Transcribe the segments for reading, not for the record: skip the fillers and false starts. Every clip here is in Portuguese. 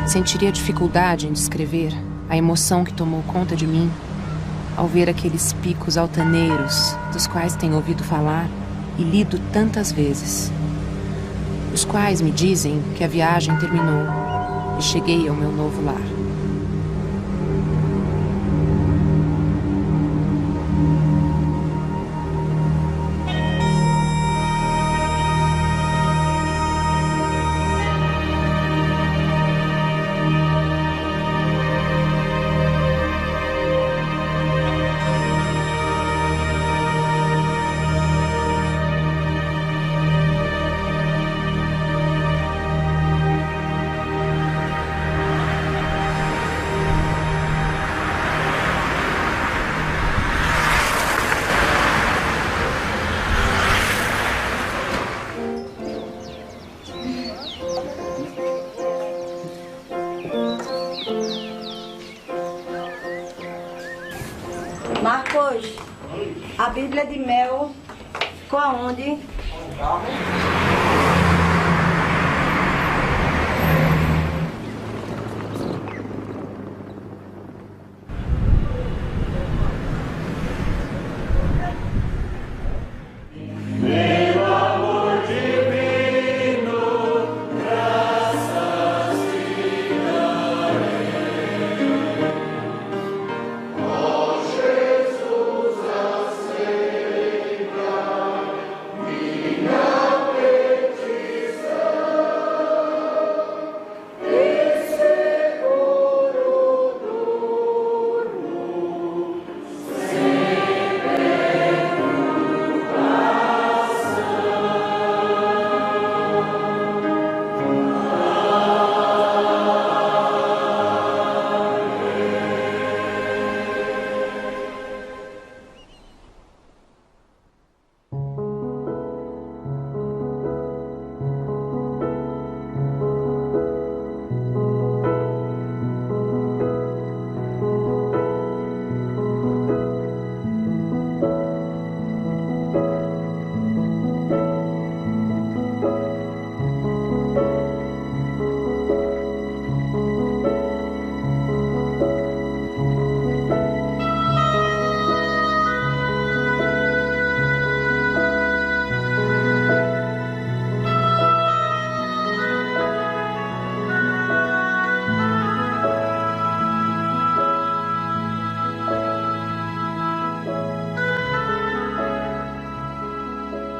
Sentiria dificuldade em descrever a emoção que tomou conta de mim ao ver aqueles picos altaneiros dos quais tenho ouvido falar e lido tantas vezes, os quais me dizem que a viagem terminou e cheguei ao meu novo lar. Marcos, a Bíblia de Mel ficou aonde?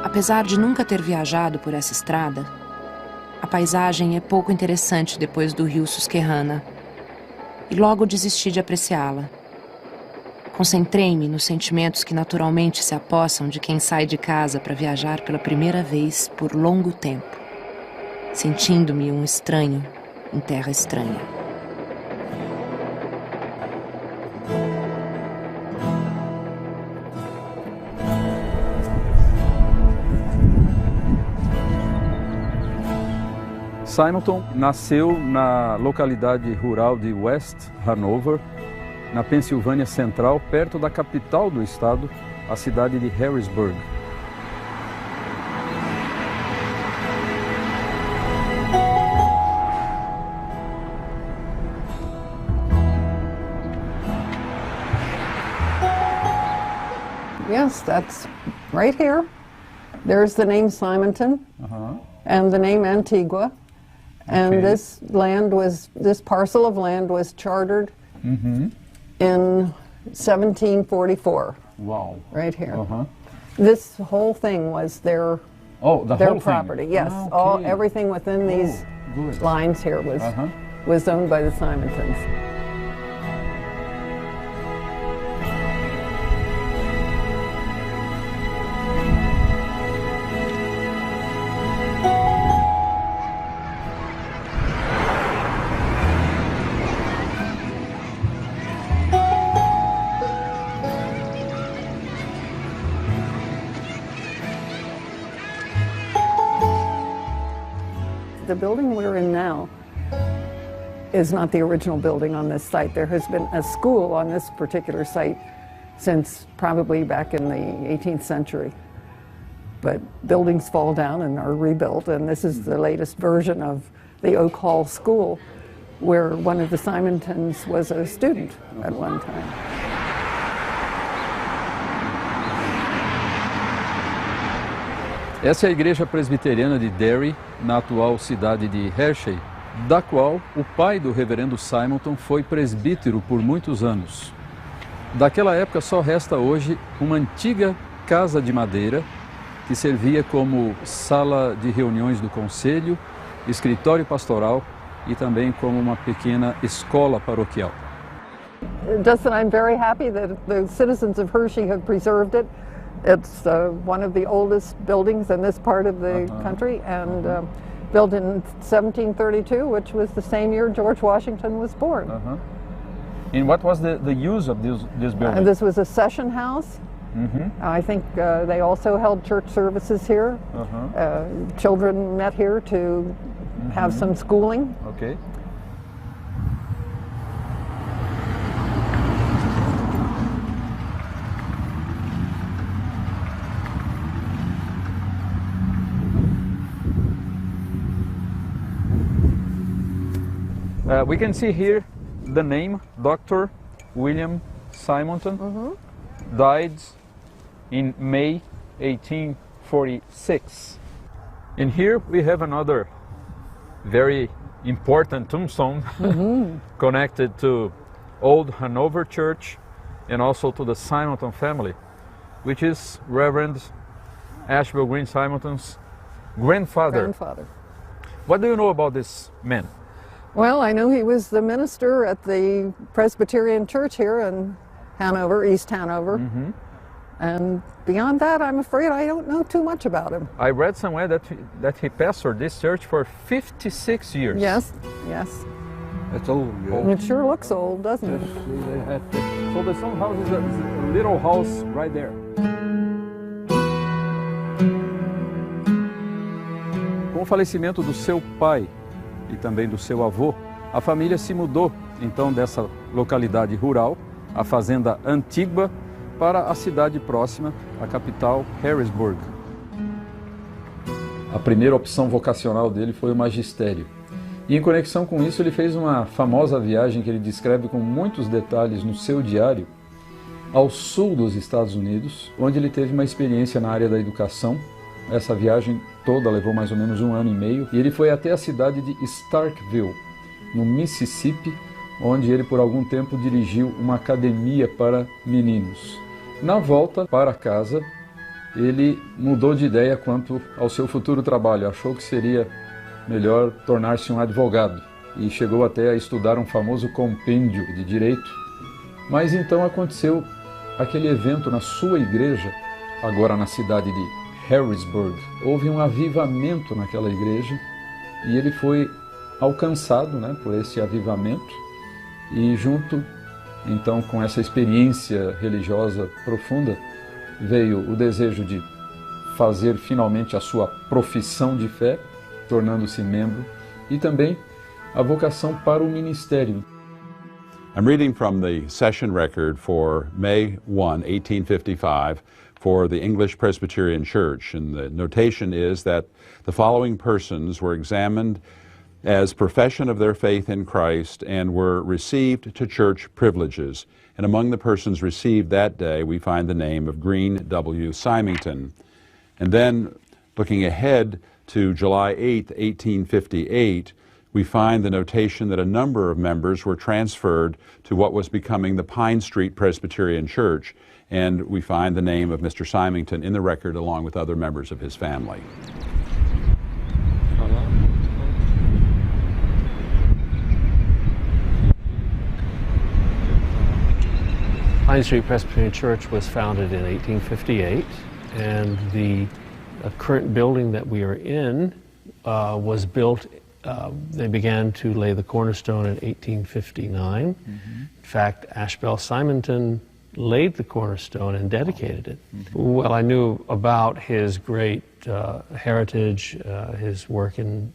Apesar de nunca ter viajado por essa estrada, a paisagem é pouco interessante depois do rio Susquehanna e logo desisti de apreciá-la. Concentrei-me nos sentimentos que naturalmente se apossam de quem sai de casa para viajar pela primeira vez por longo tempo, sentindo-me um estranho em terra estranha. Simonton nasceu na localidade rural de West Hanover, na Pensilvânia Central, perto da capital do estado, a cidade de Harrisburg. Yes, that's right here. There's the name Simonton and the name Antigua. And Okay. this parcel of land was chartered in 1744, Wow. right here. This whole thing was their Oh, the their whole property. thing? Yes, Ah, okay. everything within these good. lines here was owned by the Simontons. The building we're in now is not the original building on this site. There has been a school on this particular site since probably back in the 18th century. But buildings fall down and are rebuilt, and this is the latest version of the Oak Hall School. where one of the Simontons was a student at one time. Essa é a igreja presbiteriana de Derry, na atual cidade de Hershey, da qual o pai do reverendo Simonton foi presbítero por muitos anos. Daquela época só resta hoje uma antiga casa de madeira que servia como sala de reuniões do conselho, escritório pastoral e também como uma pequena escola paroquial. Justin, I'm very happy that the citizens of Hershey have preserved it. It's one of the oldest buildings in this part of the country, and built in 1732, which was the same year George Washington was born. And what was the use of this building? This was a session house. I think they also held church services here. Children met here to have some schooling. Okay. We can see here the name Dr. William Simonton, died in May 1846. And here we have another very important tombstone connected to Old Hanover Church and also to the Simonton family, which is Reverend Ashbel Green Simonton's grandfather. What do you know about this man? Well, I know he was the minister at the Presbyterian Church here in Hanover, East Hanover. And beyond that, I'm afraid I don't know too much about him. I read somewhere that he pastored this church for 56 years. Yes, yes. That's old. Yeah. It sure looks old, doesn't it? So the Stone House is a little house right there. Com o falecimento do seu pai e também do seu avô, a família se mudou então dessa localidade rural, a fazenda Antigua, para a cidade próxima, a capital Harrisburg. A primeira opção vocacional dele foi o magistério. E em conexão com isso ele fez uma famosa viagem que ele descreve com muitos detalhes no seu diário, ao sul dos Estados Unidos, onde ele teve uma experiência na área da educação. Essa viagem toda levou mais ou menos 1 ano e meio, e ele foi até a cidade de Starkville, no Mississippi, onde ele por algum tempo dirigiu uma academia para meninos. Na volta para casa, ele mudou de ideia quanto ao seu futuro trabalho, achou que seria melhor tornar-se um advogado, e chegou até a estudar um famoso compêndio de direito. Mas então aconteceu aquele evento na sua igreja, agora na cidade de Harrisburg. Houve um avivamento naquela igreja e ele foi alcançado, por esse avivamento, e junto então com essa experiência religiosa profunda veio o desejo de fazer finalmente a sua profissão de fé, tornando-se membro, e também a vocação para o ministério. I'm reading from the session record for May 1, 1855 for the English Presbyterian Church, and the notation is that the following persons were examined as profession of their faith in Christ and were received to church privileges. And among the persons received that day, we find the name of Green W. Symington. And then, looking ahead to July 8, 1858, we find the notation that a number of members were transferred to what was becoming the Pine Street Presbyterian Church, and we find the name of Mr. Symington in the record along with other members of his family. Pine Street Presbyterian Church was founded in 1858, and the current building that we are in was built, they began to lay the cornerstone in 1859. In fact, Ashbel Simonton laid the cornerstone and dedicated it. Well, I knew about his great heritage, his work in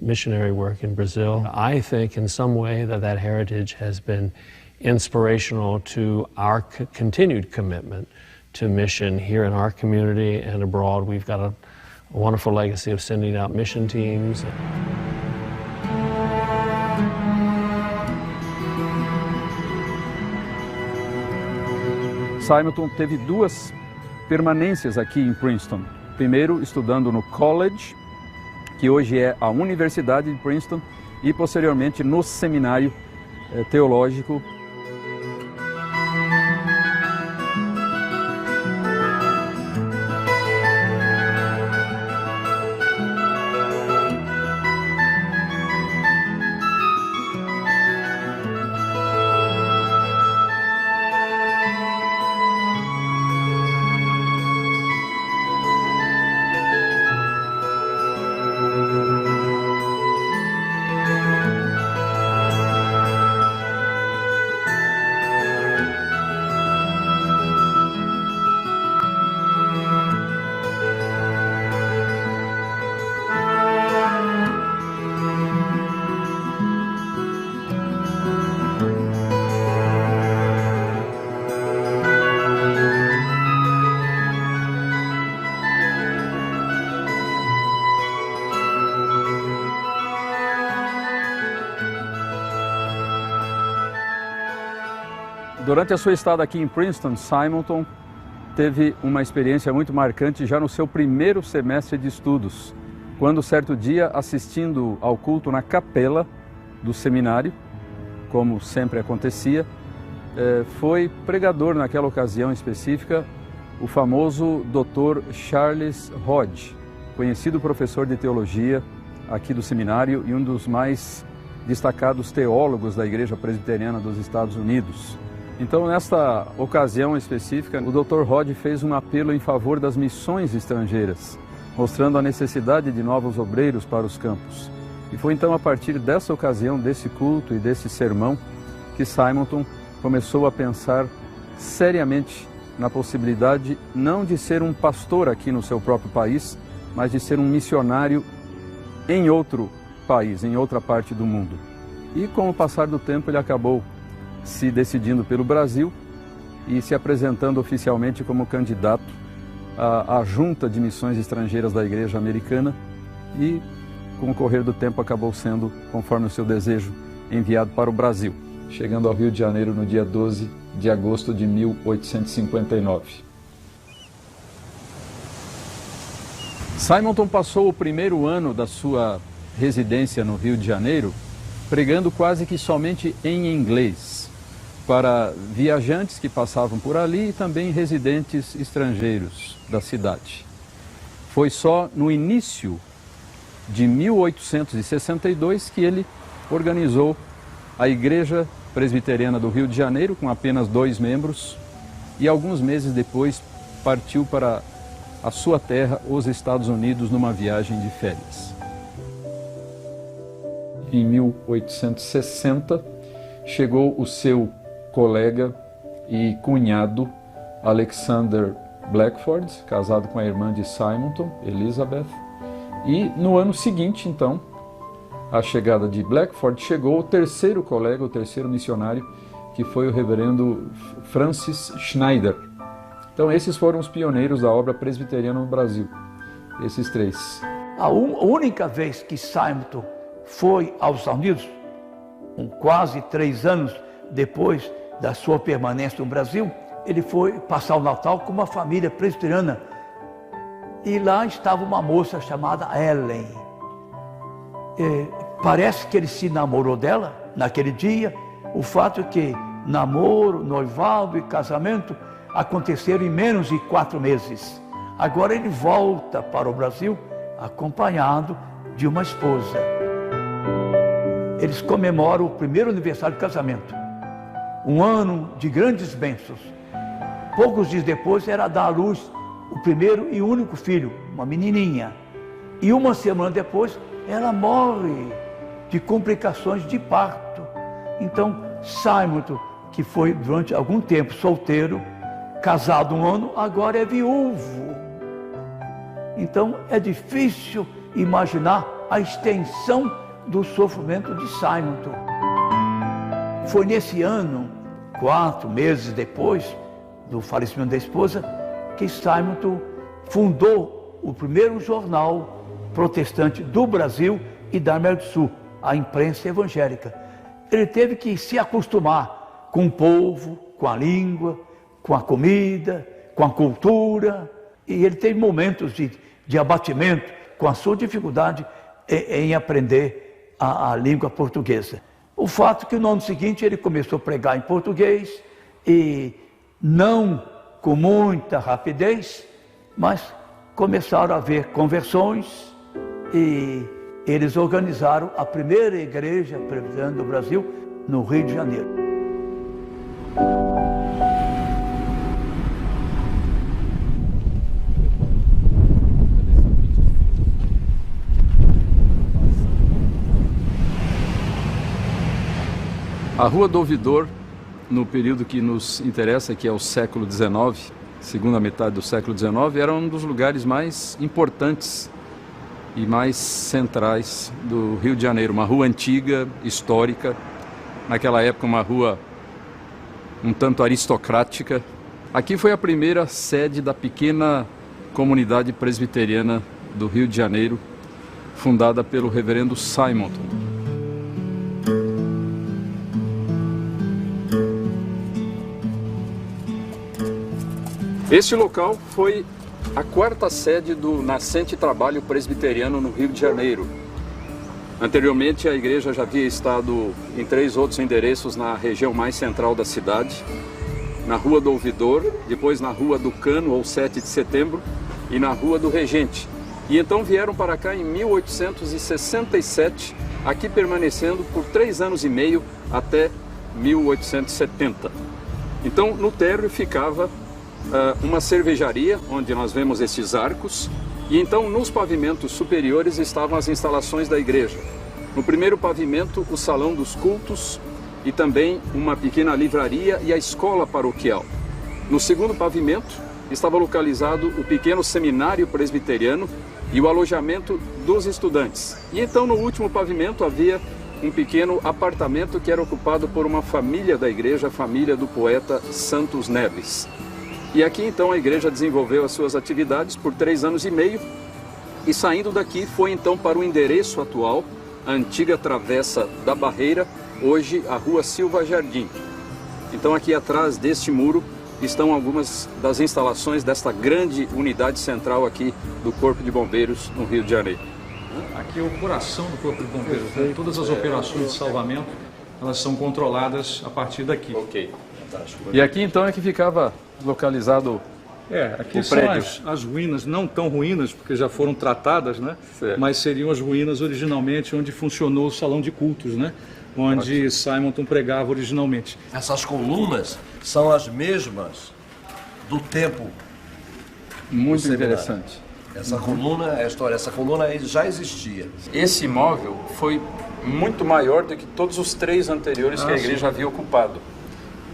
missionary work in Brazil. I think in some way that heritage has been inspirational to our continued commitment to mission here in our community and abroad. We've got a wonderful legacy of sending out mission teams. Simonton teve duas permanências aqui em Princeton. Primeiro, estudando no College, que hoje é a Universidade de Princeton, e posteriormente no Seminário Teológico. Durante a sua estada aqui em Princeton, Simonton teve uma experiência muito marcante já no seu primeiro semestre de estudos, quando certo dia, assistindo ao culto na capela do seminário, como sempre acontecia, foi pregador naquela ocasião específica o famoso Dr. Charles Hodge, conhecido professor de teologia aqui do seminário e um dos mais destacados teólogos da Igreja Presbiteriana dos Estados Unidos. Então, nesta ocasião específica, o Dr. Hodge fez um apelo em favor das missões estrangeiras, mostrando a necessidade de novos obreiros para os campos. E foi então a partir dessa ocasião, desse culto e desse sermão, que Simonton começou a pensar seriamente na possibilidade não de ser um pastor aqui no seu próprio país, mas de ser um missionário em outro país, em outra parte do mundo. E com o passar do tempo ele acabou se decidindo pelo Brasil e se apresentando oficialmente como candidato à Junta de Missões Estrangeiras da Igreja Americana e, com o correr do tempo, acabou sendo, conforme o seu desejo, enviado para o Brasil, chegando ao Rio de Janeiro no dia 12 de agosto de 1859. Simonton passou o primeiro ano da sua residência no Rio de Janeiro pregando quase que somente em inglês, para viajantes que passavam por ali e também residentes estrangeiros da cidade. Foi só no início de 1862 que ele organizou a Igreja Presbiteriana do Rio de Janeiro, com apenas 2 membros, e alguns meses depois partiu para a sua terra, os Estados Unidos, numa viagem de férias. Em 1860, chegou o seu colega e cunhado Alexander Blackford, casado com a irmã de Simonton, Elizabeth, e no ano seguinte, então, à chegada de Blackford, chegou o terceiro colega, o terceiro missionário, que foi o reverendo Francis Schneider. Então esses foram os pioneiros da obra presbiteriana no Brasil, esses 3. A única vez que Simonton foi aos Estados Unidos, quase 3 anos depois da sua permanência no Brasil, ele foi passar o Natal com uma família presbiteriana. E lá estava uma moça chamada Ellen. Parece que ele se namorou dela naquele dia. O fato é que namoro, noivado e casamento aconteceram em menos de 4 meses. Agora ele volta para o Brasil acompanhado de uma esposa. Eles comemoram o primeiro aniversário de casamento. Um ano de grandes bênçãos. Poucos dias depois era dar à luz o primeiro e único filho, uma menininha. E uma semana depois ela morre de complicações de parto. Então Simonton, que foi durante algum tempo solteiro, casado 1 ano, agora é viúvo. Então é difícil imaginar a extensão do sofrimento de Simonton. Foi nesse ano, 4 meses depois do falecimento da esposa, que Simonton fundou o primeiro jornal protestante do Brasil e da América do Sul, a Imprensa Evangélica. Ele teve que se acostumar com o povo, com a língua, com a comida, com a cultura, e ele teve momentos de abatimento com a sua dificuldade em aprender a língua portuguesa. O fato é que no ano seguinte ele começou a pregar em português, e não com muita rapidez, mas começaram a haver conversões, e eles organizaram a primeira igreja presbiteriana do Brasil no Rio de Janeiro. A Rua do Ouvidor, no período que nos interessa, que é o século XIX, segunda metade do século XIX, era um dos lugares mais importantes e mais centrais do Rio de Janeiro. Uma rua antiga, histórica, naquela época uma rua um tanto aristocrática. Aqui foi a primeira sede da pequena comunidade presbiteriana do Rio de Janeiro, fundada pelo reverendo Simonton. Este local foi a quarta sede do nascente trabalho presbiteriano no Rio de Janeiro. Anteriormente, a igreja já havia estado em 3 outros endereços na região mais central da cidade, na Rua do Ouvidor, depois na Rua do Cano, ou 7 de Setembro, e na Rua do Regente. E então vieram para cá em 1867, aqui permanecendo por 3 anos e meio até 1870. Então, no térreo ficava uma cervejaria, onde nós vemos esses arcos, e então nos pavimentos superiores estavam as instalações da igreja. No primeiro pavimento, o salão dos cultos e também uma pequena livraria e a escola paroquial. No segundo pavimento estava localizado o pequeno seminário presbiteriano e o alojamento dos estudantes. E então no último pavimento havia um pequeno apartamento que era ocupado por uma família da igreja, a família do poeta Santos Neves. E aqui então a igreja desenvolveu as suas atividades por 3 anos e meio, e saindo daqui foi então para o endereço atual, a antiga Travessa da Barreira, hoje a Rua Silva Jardim. Então aqui atrás deste muro estão algumas das instalações desta grande unidade central aqui do Corpo de Bombeiros no Rio de Janeiro. Aqui é o coração do Corpo de Bombeiros, né? Todas as operações de salvamento, elas são controladas a partir daqui. Ok. E aqui então é que ficava localizado aqui são as ruínas, não tão ruínas, porque já foram tratadas, né? Certo. Mas seriam as ruínas originalmente onde funcionou o salão de cultos, né? Onde Simonton pregava originalmente. Essas colunas são as mesmas do tempo. Muito interessante. Essa coluna é a história, essa coluna já existia. Esse imóvel foi muito maior do que todos os 3 anteriores que a igreja havia ocupado.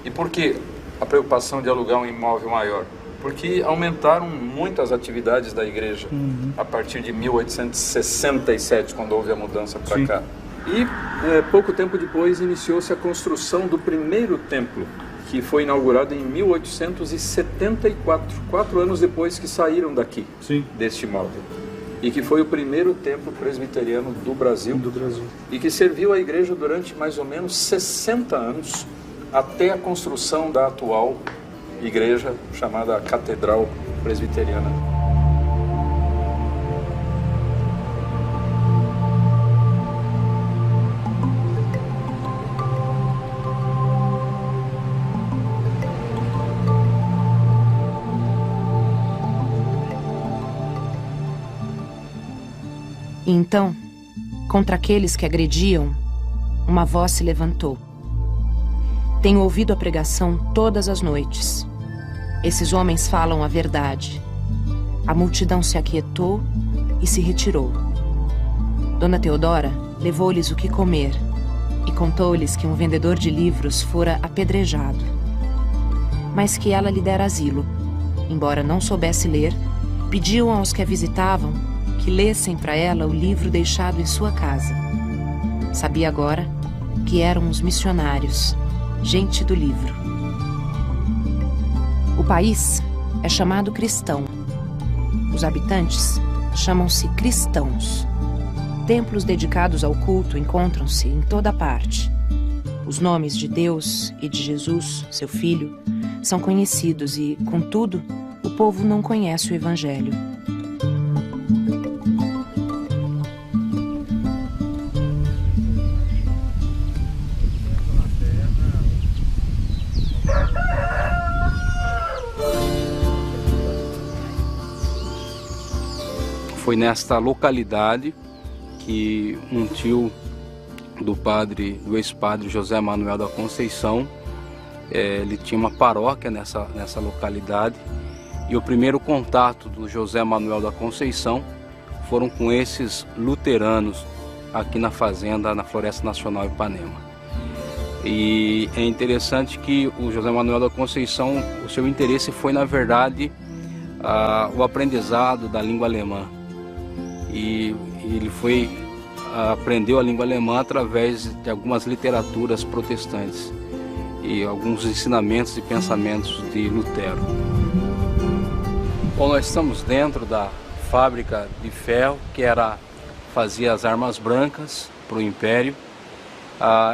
E por que a preocupação de alugar um imóvel maior? Porque aumentaram muito as atividades da igreja a partir de 1867, quando houve a mudança para cá. E pouco tempo depois iniciou-se a construção do primeiro templo, que foi inaugurado em 1874, 4 anos depois que saíram daqui, deste imóvel. E que foi o primeiro templo presbiteriano do Brasil. E que serviu à igreja durante mais ou menos 60 anos, até a construção da atual igreja chamada Catedral Presbiteriana. E então, contra aqueles que agrediam, uma voz se levantou. Tenho ouvido a pregação todas as noites. Esses homens falam a verdade. A multidão se aquietou e se retirou. Dona Teodora levou-lhes o que comer e contou-lhes que um vendedor de livros fora apedrejado, mas que ela lhe dera asilo. Embora não soubesse ler, pediu aos que a visitavam que lessem para ela o livro deixado em sua casa. Sabia agora que eram os missionários, gente do livro. O país é chamado cristão. Os habitantes chamam-se cristãos. Templos dedicados ao culto encontram-se em toda parte. Os nomes de Deus e de Jesus, seu Filho, são conhecidos e, contudo, o povo não conhece o Evangelho. Foi nesta localidade que um tio do ex-padre José Manuel da Conceição, ele tinha uma paróquia nessa localidade, e o primeiro contato do José Manuel da Conceição foram com esses luteranos aqui na fazenda, na Floresta Nacional Ipanema. E é interessante que o José Manuel da Conceição, o seu interesse foi, na verdade, o aprendizado da língua alemã. E ele aprendeu a língua alemã através de algumas literaturas protestantes e alguns ensinamentos e pensamentos de Lutero. Bom, nós estamos dentro da fábrica de ferro que fazia as armas brancas para o Império.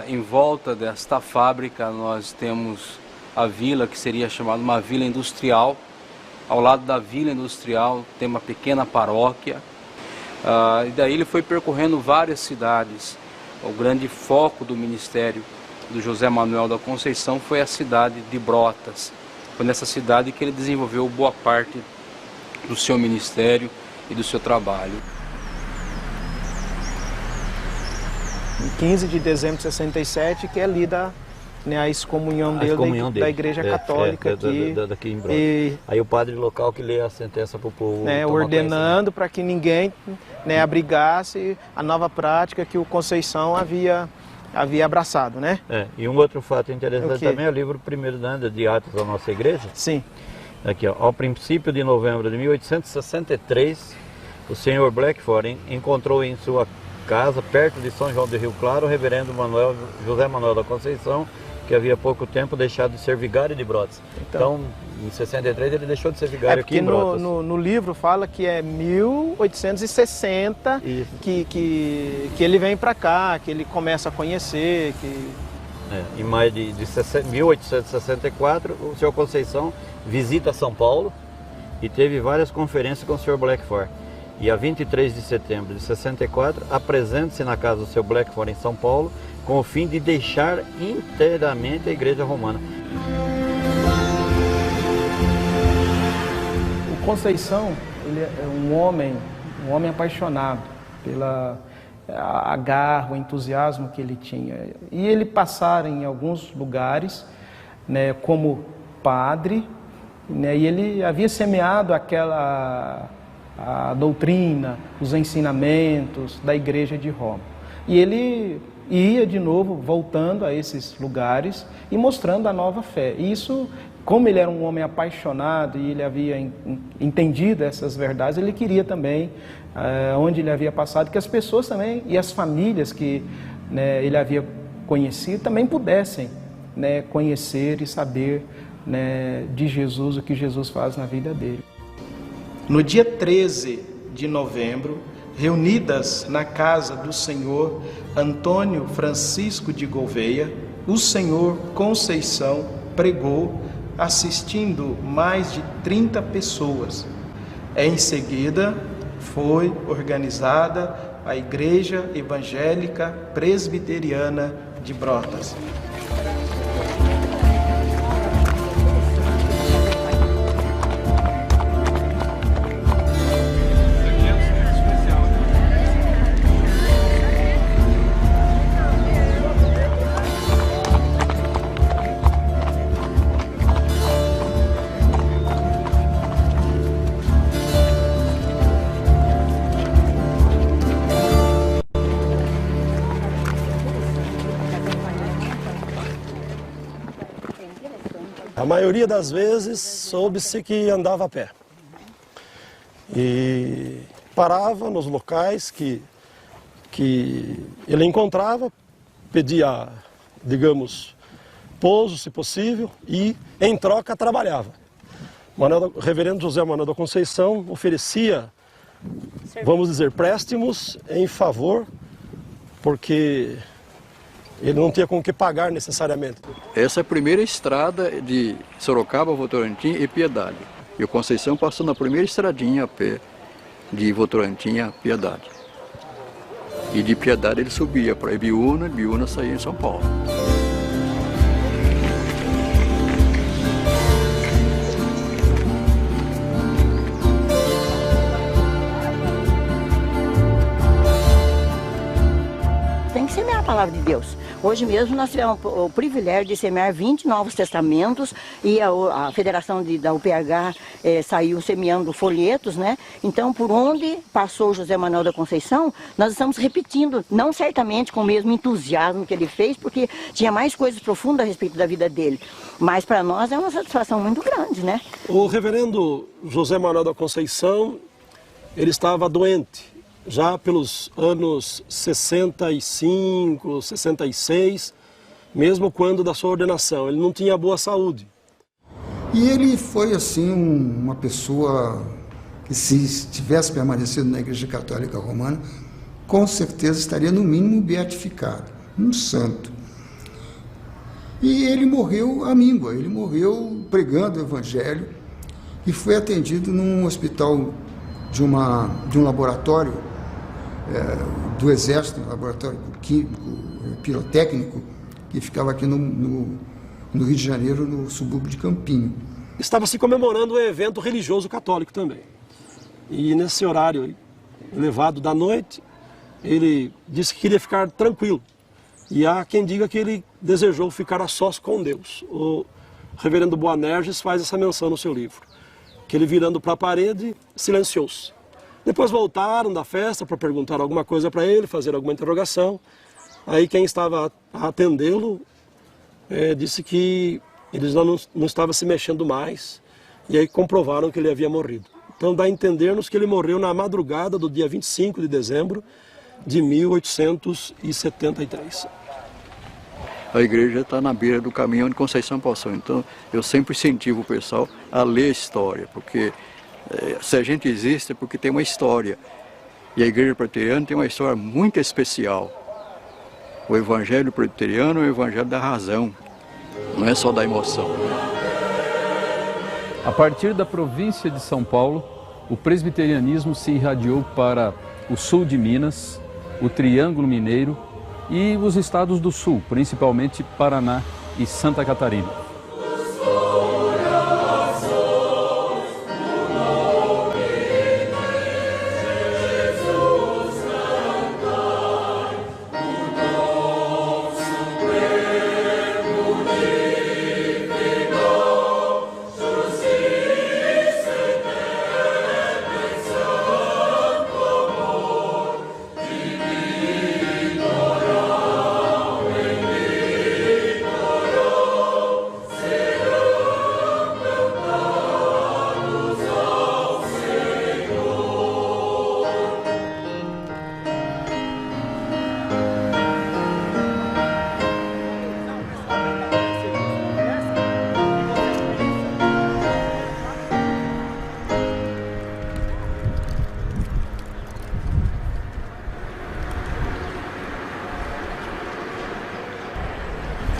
Em volta desta fábrica nós temos a vila, que seria chamada uma vila industrial. Ao lado da vila industrial tem uma pequena paróquia. E daí ele foi percorrendo várias cidades. O grande foco do ministério do José Manuel da Conceição foi a cidade de Brotas. Foi nessa cidade que ele desenvolveu boa parte do seu ministério e do seu trabalho. Em 15 de dezembro de 67, que é lida, né, a excomunhão dele da Igreja Católica daqui em Brotas. Aí o padre local que lê a sentença para o povo, né, ordenando para que ninguém, né, abrigasse a nova prática que o Conceição havia abraçado, né? E um outro fato interessante também é o livro primeiro de Atos da nossa igreja. Sim. Aqui, ó, ao princípio de novembro de 1863, o senhor Blackford encontrou em sua casa, perto de São João do Rio Claro, o reverendo José Manuel da Conceição, que havia pouco tempo deixado de ser vigário de Brotas. Então, em 63 ele deixou de ser vigário aqui em Brotas. No livro fala que é 1860 que ele vem para cá, que ele começa a conhecer. Em maio de 1864, o senhor Conceição visita São Paulo e teve várias conferências com o senhor Blackford. E a 23 de setembro de 64, apresenta-se na casa do seu Blackford em São Paulo, com o fim de deixar inteiramente a Igreja Romana. O Conceição, ele é um homem apaixonado pela garra, o entusiasmo que ele tinha. E ele passara em alguns lugares, né, como padre, né, e ele havia semeado a doutrina, os ensinamentos da Igreja de Roma. E ele ia de novo voltando a esses lugares e mostrando a nova fé. E isso, como ele era um homem apaixonado e ele havia entendido essas verdades, ele queria também, onde ele havia passado, que as pessoas também e as famílias que, né, ele havia conhecido também pudessem, né, conhecer e saber, né, de Jesus, o que Jesus faz na vida dele. No dia 13 de novembro, reunidas na casa do senhor Antônio Francisco de Gouveia, o senhor Conceição pregou, assistindo mais de 30 pessoas. Em seguida, foi organizada a Igreja Evangélica Presbiteriana de Brotas. A maioria das vezes soube-se que andava a pé e parava nos locais que ele encontrava, pedia, digamos, pouso, se possível, e em troca trabalhava. O reverendo José Manuel da Conceição oferecia, vamos dizer, préstimos em favor, porque Ele não tinha com o que pagar necessariamente. Essa é a primeira estrada de Sorocaba, Votorantim e Piedade. E o Conceição passou na primeira estradinha a pé de Votorantim a Piedade. E de Piedade ele subia para Ibiúna, Ibiúna saía em São Paulo. Tem que semear a palavra de Deus. Hoje mesmo nós tivemos o privilégio de semear 20 novos testamentos e a Federação da UPH saiu semeando folhetos, né? Então, por onde passou José Manuel da Conceição, nós estamos repetindo, não certamente com o mesmo entusiasmo que ele fez, porque tinha mais coisas profundas a respeito da vida dele. Mas para nós é uma satisfação muito grande, né? O reverendo José Manuel da Conceição, ele estava doente. Já pelos anos 65, 66, mesmo quando da sua ordenação, ele não tinha boa saúde. E ele foi, assim, uma pessoa que, se tivesse permanecido na Igreja Católica Romana, com certeza estaria, no mínimo, beatificado, um santo. E ele morreu à míngua, ele morreu pregando o Evangelho e foi atendido num hospital de um laboratório do Exército, um laboratório químico, pirotécnico, que ficava aqui no Rio de Janeiro, no subúrbio de Campinho. Estava se comemorando um evento religioso católico também. E nesse horário elevado da noite, ele disse que queria ficar tranquilo. E há quem diga que ele desejou ficar a sós com Deus. O reverendo Boanerges faz essa menção no seu livro, que ele, virando para a parede, silenciou-se. Depois voltaram da festa para perguntar alguma coisa para ele, fazer alguma interrogação. Aí quem estava a atendê-lo disse que ele não estava se mexendo mais. E aí comprovaram que ele havia morrido. Então dá a entender-nos que ele morreu na madrugada do dia 25 de dezembro de 1873. A igreja está na beira do caminho onde Conceição passou. Então eu sempre incentivo o pessoal a ler a história, porque se a gente existe é porque tem uma história. E a Igreja Presbiteriana tem uma história muito especial. O Evangelho Presbiteriano é o Evangelho da razão, não é só da emoção. A partir da província de São Paulo, o presbiterianismo se irradiou para o sul de Minas, o Triângulo Mineiro e os estados do sul, principalmente Paraná e Santa Catarina.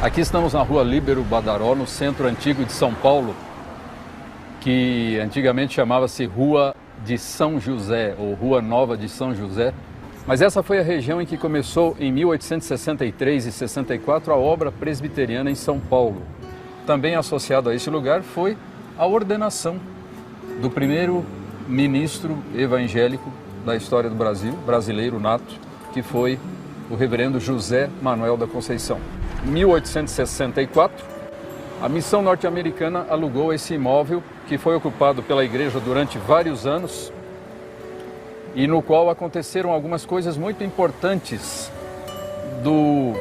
Aqui estamos na rua Líbero Badaró, no centro antigo de São Paulo, que antigamente chamava-se Rua de São José, ou Rua Nova de São José. Mas essa foi a região em que começou, em 1863 e 64, a obra presbiteriana em São Paulo. Também associado a esse lugar foi a ordenação do primeiro ministro evangélico da história do Brasil, brasileiro nato, que foi o reverendo José Manuel da Conceição. Em 1864, a missão norte-americana alugou esse imóvel que foi ocupado pela igreja durante vários anos e no qual aconteceram algumas coisas muito importantes do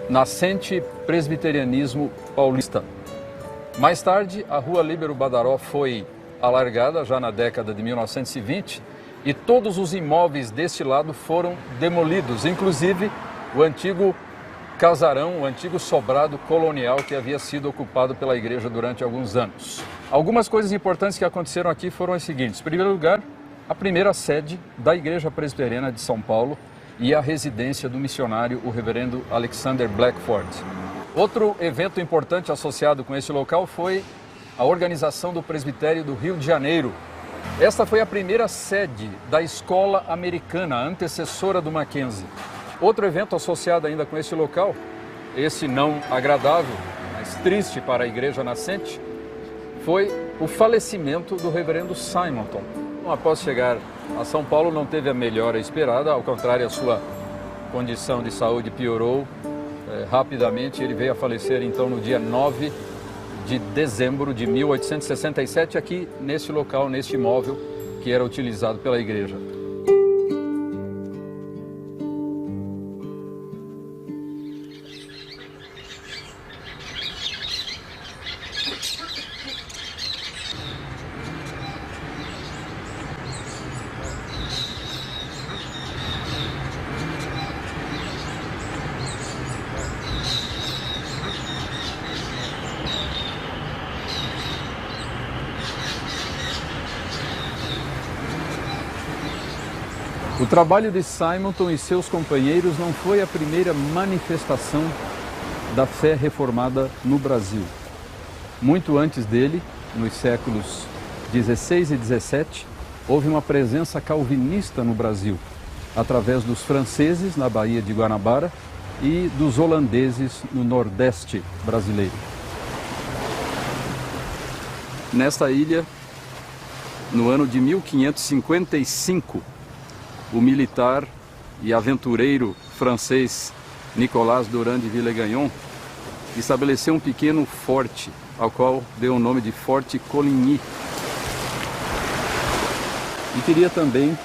nascente presbiterianismo paulista. Mais tarde, a rua Líbero Badaró foi alargada já na década de 1920 e todos os imóveis deste lado foram demolidos, inclusive o antigo casarão, o antigo sobrado colonial que havia sido ocupado pela igreja durante alguns anos. Algumas coisas importantes que aconteceram aqui foram as seguintes. Em primeiro lugar, a primeira sede da Igreja Presbiteriana de São Paulo e a residência do missionário, o reverendo Alexander Blackford. Outro evento importante associado com esse local foi a organização do presbitério do Rio de Janeiro. Esta foi a primeira sede da escola americana, a antecessora do Mackenzie. Outro evento associado ainda com esse local, esse não agradável, mas triste para a igreja nascente, foi o falecimento do reverendo Simonton. Após chegar a São Paulo, não teve a melhora esperada, ao contrário, a sua condição de saúde piorou rapidamente. Ele veio a falecer então no dia 9 de dezembro de 1867, aqui nesse local, neste imóvel que era utilizado pela igreja. O trabalho de Simonton e seus companheiros não foi a primeira manifestação da fé reformada no Brasil. Muito antes dele, nos séculos 16 e 17, houve uma presença calvinista no Brasil, através dos franceses na Baía de Guanabara e dos holandeses no Nordeste brasileiro. Nesta ilha, no ano de 1555, o militar e aventureiro francês Nicolas Durand de Villegagnon estabeleceu um pequeno forte, ao qual deu o nome de Forte Coligny. E queria também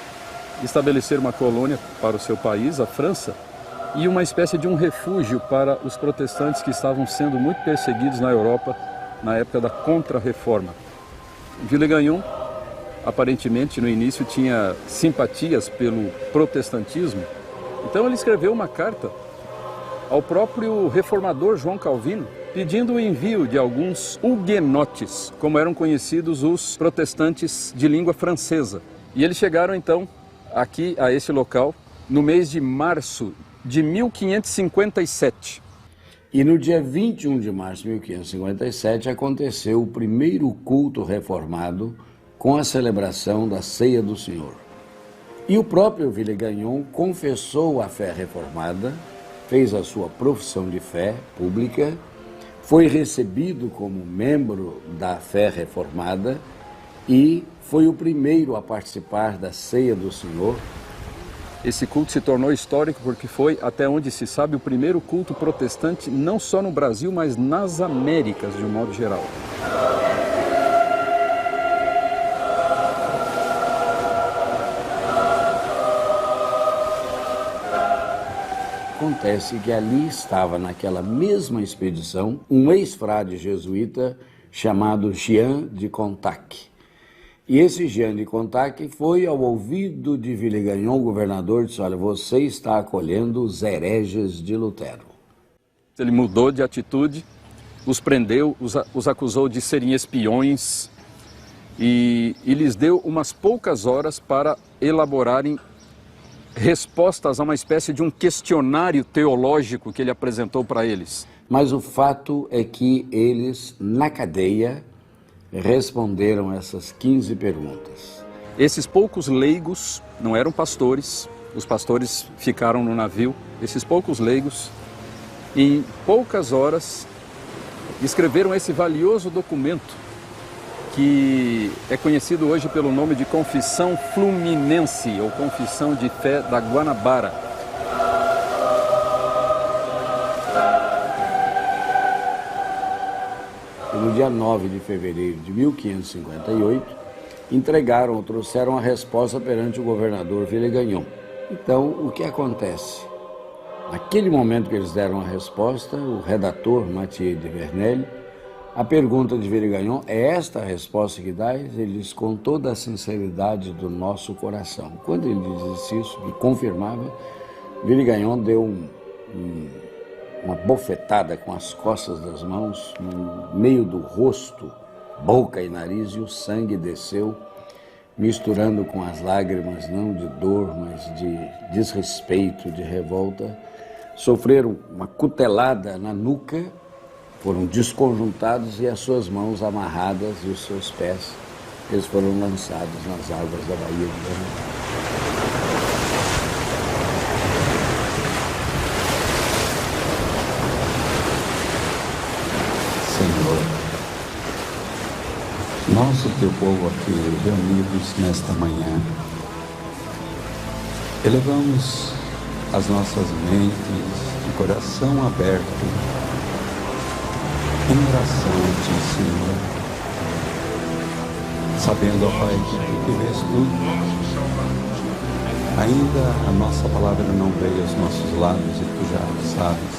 estabelecer uma colônia para o seu país, a França, e uma espécie de um refúgio para os protestantes que estavam sendo muito perseguidos na Europa na época da Contra-Reforma. Villegagnon, aparentemente, no início, tinha simpatias pelo protestantismo. Então ele escreveu uma carta ao próprio reformador João Calvino, pedindo o envio de alguns huguenotes, como eram conhecidos os protestantes de língua francesa. E eles chegaram, então, aqui a esse local, no mês de março de 1557. E no dia 21 de março de 1557 aconteceu o primeiro culto reformado com a celebração da Ceia do Senhor. E o próprio Villegagnon confessou a fé reformada, fez a sua profissão de fé pública, foi recebido como membro da fé reformada e foi o primeiro a participar da Ceia do Senhor. Esse culto se tornou histórico porque foi, até onde se sabe, o primeiro culto protestante não só no Brasil, mas nas Américas de um modo geral. Acontece que ali estava, naquela mesma expedição, um ex-frade jesuíta chamado Jean de Contac. E esse Jean de Contac foi ao ouvido de Villegagnon, o governador, e disse: olha, você está acolhendo os hereges de Lutero. Ele mudou de atitude, os prendeu, os acusou de serem espiões e lhes deu umas poucas horas para elaborarem respostas a uma espécie de um questionário teológico que ele apresentou para eles. Mas o fato é que eles, na cadeia, responderam essas 15 perguntas. Esses poucos leigos não eram pastores, os pastores ficaram no navio. Esses poucos leigos, em poucas horas, escreveram esse valioso documento que é conhecido hoje pelo nome de Confissão Fluminense, ou Confissão de Fé da Guanabara. E no dia 9 de fevereiro de 1558, entregaram ou trouxeram a resposta perante o governador Villegagnon. Então, o que acontece? Naquele momento que eles deram a resposta, o redator Mathieu de Verneuil, a pergunta de Villegagnon: é esta a resposta que dás? Ele diz: com toda a sinceridade do nosso coração. Quando ele disse isso, e confirmava, Villegagnon deu uma bofetada com as costas das mãos, no meio do rosto, boca e nariz, e o sangue desceu misturando com as lágrimas, não de dor, mas de desrespeito, de revolta, sofreram uma cutelada na nuca, foram desconjuntados e as suas mãos amarradas e os seus pés, eles foram lançados nas águas da Baía de Guanabara. Senhor, nós, o teu povo aqui reunidos nesta manhã, elevamos as nossas mentes de coração aberto em oração a ti, Senhor, sabendo, ó Pai, que tu vês tudo. Ainda a nossa palavra não veio aos nossos lábios e tu já sabes.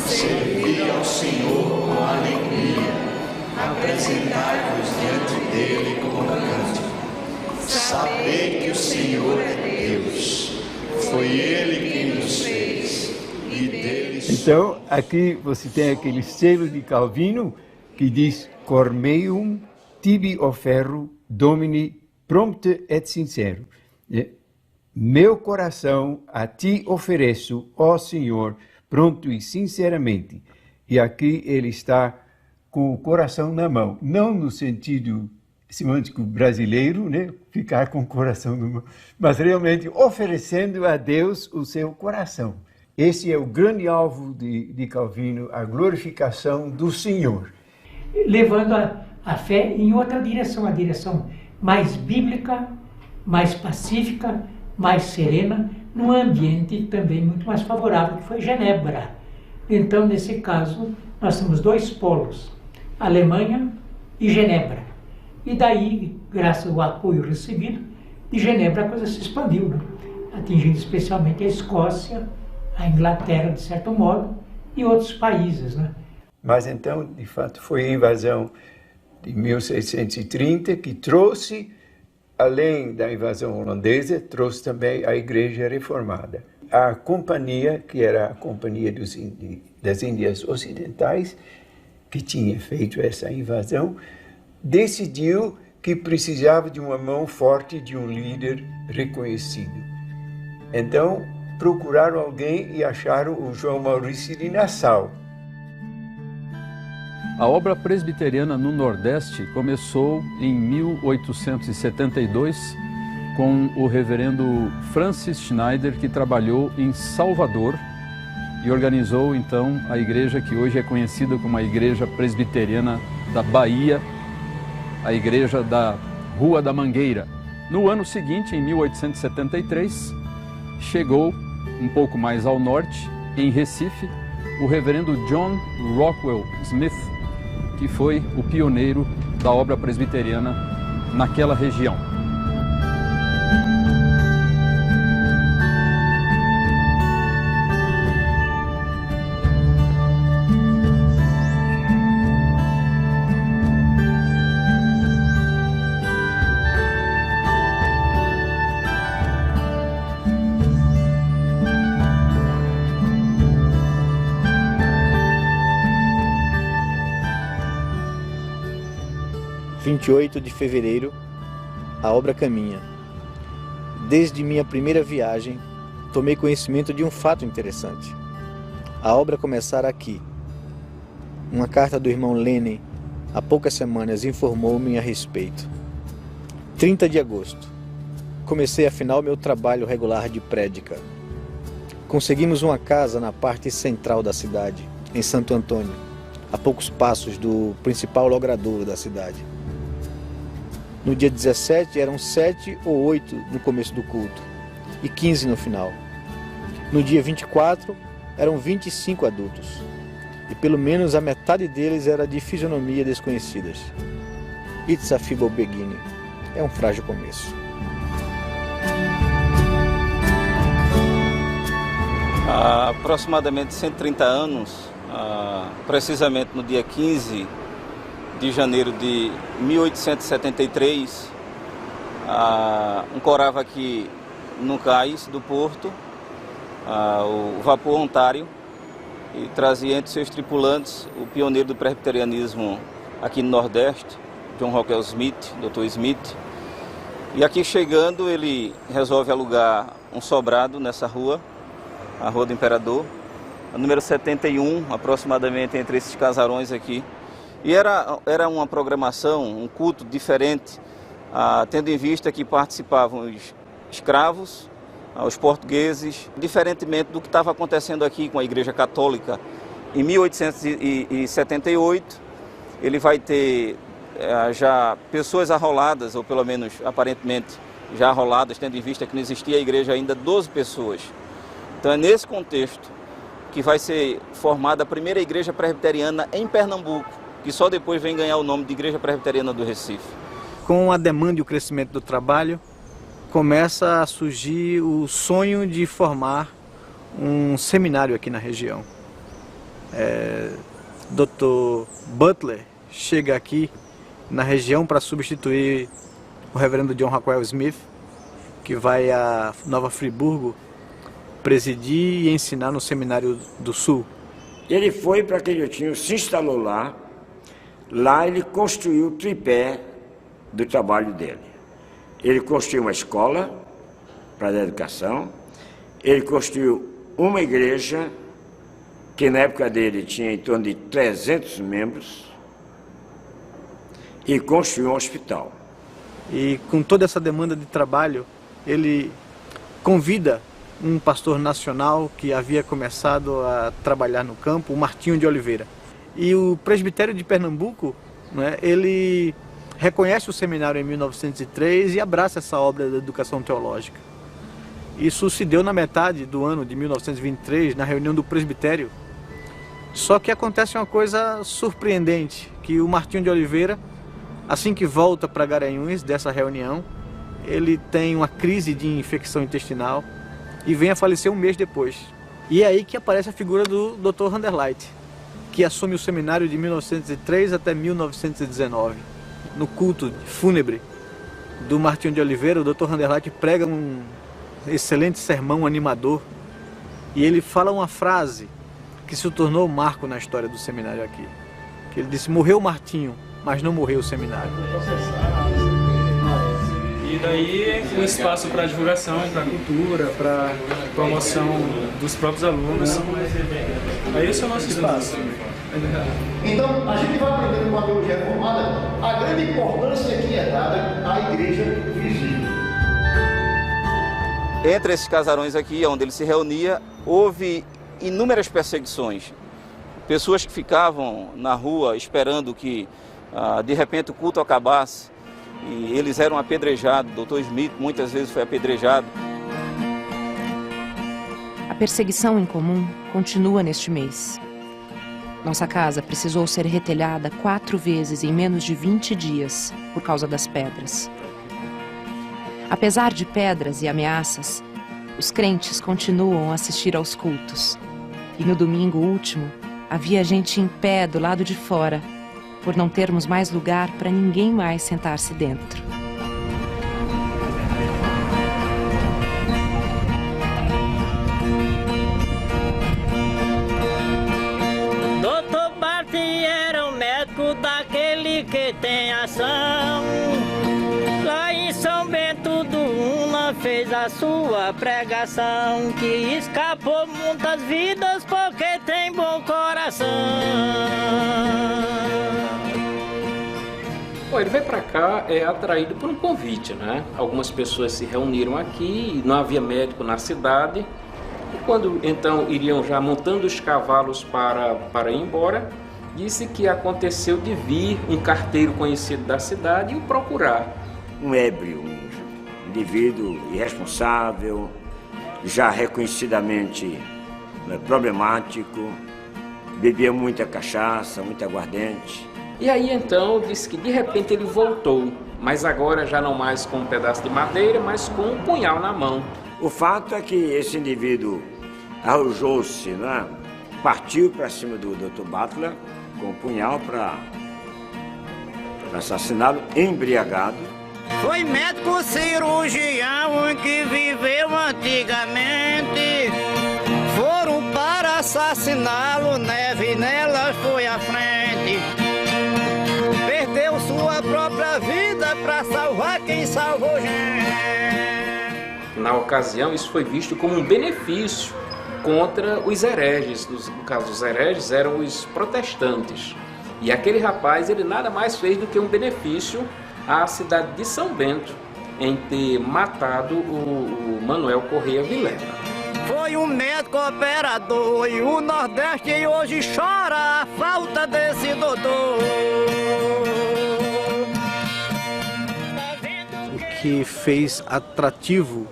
Servir ao Senhor com alegria, apresentai-vos diante dele com cântico. Saber que o Senhor é Deus, foi Ele quem nos fez e dele. Então, aqui você tem aquele selo de Calvino que diz: Cor meum tibi offerro Domini prompte et sincero. Meu coração a ti ofereço, ó Senhor, pronto e sinceramente. E aqui ele está com o coração na mão, não no sentido semântico brasileiro, né? Ficar com o coração na mão, mas realmente oferecendo a Deus o seu coração. Esse é o grande alvo de Calvino, a glorificação do Senhor. Levando a fé em outra direção, a direção mais bíblica, mais pacífica, mais serena, num ambiente também muito mais favorável, que foi Genebra. Então, nesse caso, nós temos dois polos, Alemanha e Genebra. E daí, graças ao apoio recebido, de Genebra a coisa se expandiu, né? Atingindo especialmente a Escócia, a Inglaterra, de certo modo, e outros países, né? Mas então, de fato, foi a invasão de 1630 que trouxe, além da invasão holandesa, trouxe também a Igreja Reformada. A companhia, que era a Companhia das Índias Ocidentais, que tinha feito essa invasão, decidiu que precisava de uma mão forte, de um líder reconhecido. Então, procuraram alguém e acharam o João Maurício de Nassau. A obra presbiteriana no Nordeste começou em 1872 com o reverendo Francis Schneider, que trabalhou em Salvador e organizou então a igreja que hoje é conhecida como a Igreja Presbiteriana da Bahia, a Igreja da Rua da Mangueira. No ano seguinte, em 1873, chegou um pouco mais ao norte, em Recife, o reverendo John Rockwell Smith, que foi o pioneiro da obra presbiteriana naquela região. Dia 28 de fevereiro, a obra caminha. Desde minha primeira viagem, tomei conhecimento de um fato interessante. A obra começara aqui. Uma carta do irmão Lenin, há poucas semanas, informou-me a respeito. 30 de agosto. Comecei afinal meu trabalho regular de prédica. Conseguimos uma casa na parte central da cidade, em Santo Antônio, a poucos passos do principal logradouro da cidade. No dia 17 eram 7 ou 8 no começo do culto e 15 no final. No dia 24 eram 25 adultos e pelo menos a metade deles era de fisionomia desconhecidas. It's a feeble beginning. É um frágil começo. Há aproximadamente 130 anos, precisamente no dia 15 de janeiro de 1873, ancorava aqui no cais do porto o vapor Ontário e trazia entre seus tripulantes o pioneiro do presbiterianismo aqui no Nordeste, John Rockwell Smith, Dr. Smith. E aqui chegando ele resolve alugar um sobrado nessa rua, a Rua do Imperador, a número 71, aproximadamente entre esses casarões aqui. E era uma programação, um culto diferente, tendo em vista que participavam os escravos, os portugueses, diferentemente do que estava acontecendo aqui com a Igreja Católica. Em 1878, ele vai ter já pessoas arroladas, ou pelo menos aparentemente já arroladas, tendo em vista que não existia a igreja ainda, 12 pessoas. Então é nesse contexto que vai ser formada a primeira igreja presbiteriana em Pernambuco, que só depois vem ganhar o nome de Igreja Presbiteriana do Recife. Com a demanda e o crescimento do trabalho, começa a surgir o sonho de formar um seminário aqui na região. Dr. Butler chega aqui na região para substituir o reverendo John Rockwell Smith, que vai a Nova Friburgo presidir e ensinar no Seminário do Sul. Ele foi para Canhotinho, se instalou lá. Lá ele construiu o tripé do trabalho dele. Ele construiu uma escola para a educação, ele construiu uma igreja, que na época dele tinha em torno de 300 membros, e construiu um hospital. E com toda essa demanda de trabalho, ele convida um pastor nacional que havia começado a trabalhar no campo, o Martinho de Oliveira. E o presbitério de Pernambuco, né, ele reconhece o seminário em 1903 e abraça essa obra da educação teológica. Isso se deu na metade do ano de 1923, na reunião do presbitério. Só que acontece uma coisa surpreendente, que o Martinho de Oliveira, assim que volta para Garanhuns dessa reunião, ele tem uma crise de infecção intestinal e vem a falecer um mês depois. E é aí que aparece a figura do Dr. Vanderleit, que assume o seminário de 1903 até 1919. No culto fúnebre do Martinho de Oliveira, o Dr. Vanderleit prega um excelente sermão animador e ele fala uma frase que se tornou um marco na história do seminário aqui. Que ele disse: morreu o Martinho, mas não morreu o seminário. E daí um espaço para divulgação, para cultura, para promoção dos próprios alunos. Aí esse é o nosso espaço. Então, a gente vai aprender com a teologia reformada a grande importância que é dada à igreja visível. Entre esses casarões aqui, onde ele se reunia, houve inúmeras perseguições. Pessoas que ficavam na rua esperando que, de repente, o culto acabasse. E eles eram apedrejados. Dr. Smith muitas vezes foi apedrejado. A perseguição em comum continua neste mês. Nossa casa precisou ser retelhada 4 vezes em menos de 20 dias por causa das pedras. Apesar de pedras e ameaças, os crentes continuam a assistir aos cultos. E no domingo último, havia gente em pé do lado de fora, por não termos mais lugar para ninguém mais sentar-se dentro. Dr. Barty era um médico daquele que tem ação. Lá em São Bento do Una fez a sua pregação, que escapou muitas vidas porque tem bom coração. Bom, ele veio para cá atraído por um convite, né? Algumas pessoas se reuniram aqui, não havia médico na cidade. E quando então iriam já montando os cavalos para ir embora, disse que aconteceu de vir um carteiro conhecido da cidade e o procurar. um ébrio, um indivíduo irresponsável, já reconhecidamente problemático, bebia muita cachaça, muita aguardente. E aí então disse que de repente ele voltou, mas agora já não mais com um pedaço de madeira, mas com um punhal na mão. O fato é que esse indivíduo arrojou-se, né? Partiu para cima do Dr. Butler com um punhal para assassiná-lo embriagado. Foi médico cirurgião que viveu antigamente. Foram para assassiná-lo, neve nelas foi à frente. Perdeu sua própria vida para salvar quem salvou gente. Na ocasião, isso foi visto como um benefício contra os hereges. No caso, os hereges eram os protestantes. E aquele rapaz, ele nada mais fez do que um benefício à cidade de São Bento em ter matado o Manuel Correia Vilela. Foi um médico operador e o Nordeste hoje chora a falta desse doutor. O que fez atrativo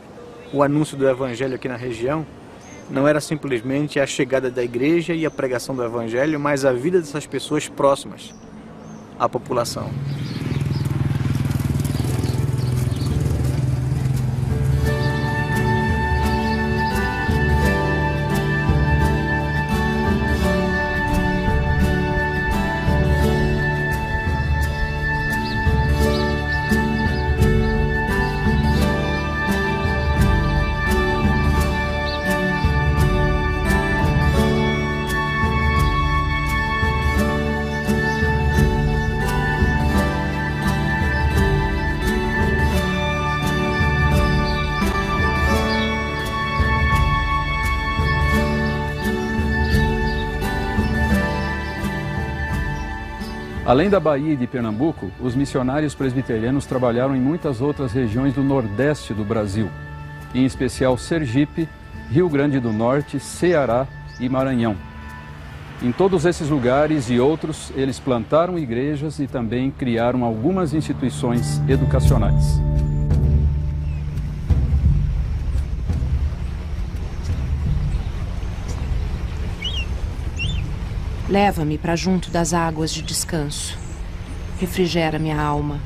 o anúncio do Evangelho aqui na região não era simplesmente a chegada da igreja e a pregação do Evangelho, mas a vida dessas pessoas próximas à população. Além da Bahia e de Pernambuco, os missionários presbiterianos trabalharam em muitas outras regiões do Nordeste do Brasil, em especial Sergipe, Rio Grande do Norte, Ceará e Maranhão. Em todos esses lugares e outros, eles plantaram igrejas e também criaram algumas instituições educacionais. Leva-me para junto das águas de descanso. Refrigera minha alma.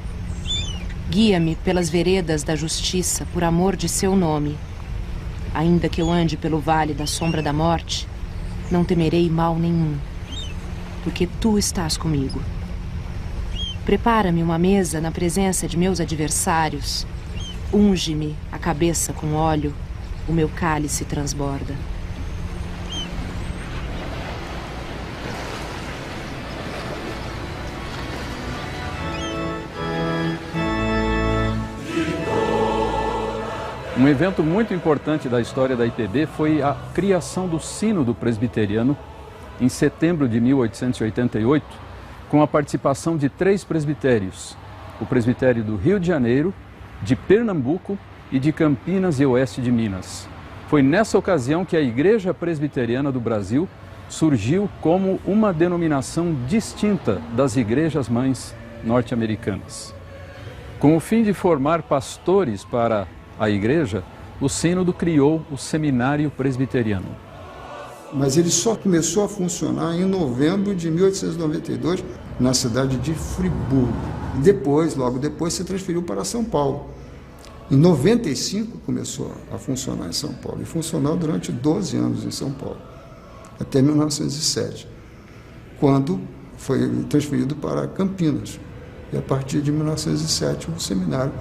Guia-me pelas veredas da justiça por amor de seu nome. Ainda que eu ande pelo vale da sombra da morte, não temerei mal nenhum, porque tu estás comigo. Prepara-me uma mesa na presença de meus adversários. Unge-me a cabeça com óleo, o meu cálice transborda. Um evento muito importante da história da IPB foi a criação do Sínodo Presbiteriano em setembro de 1888, com a participação de 3 presbitérios, o presbitério do Rio de Janeiro, de Pernambuco e de Campinas e Oeste de Minas. Foi nessa ocasião que a Igreja Presbiteriana do Brasil surgiu como uma denominação distinta das igrejas-mães norte-americanas. Com o fim de formar pastores para a igreja, o Sínodo criou o Seminário Presbiteriano. Mas ele só começou a funcionar em novembro de 1892, na cidade de Friburgo. Depois, logo depois, se transferiu para São Paulo. Em 95 começou a funcionar em São Paulo, e funcionou durante 12 anos em São Paulo, até 1907, quando foi transferido para Campinas. E a partir de 1907 o seminário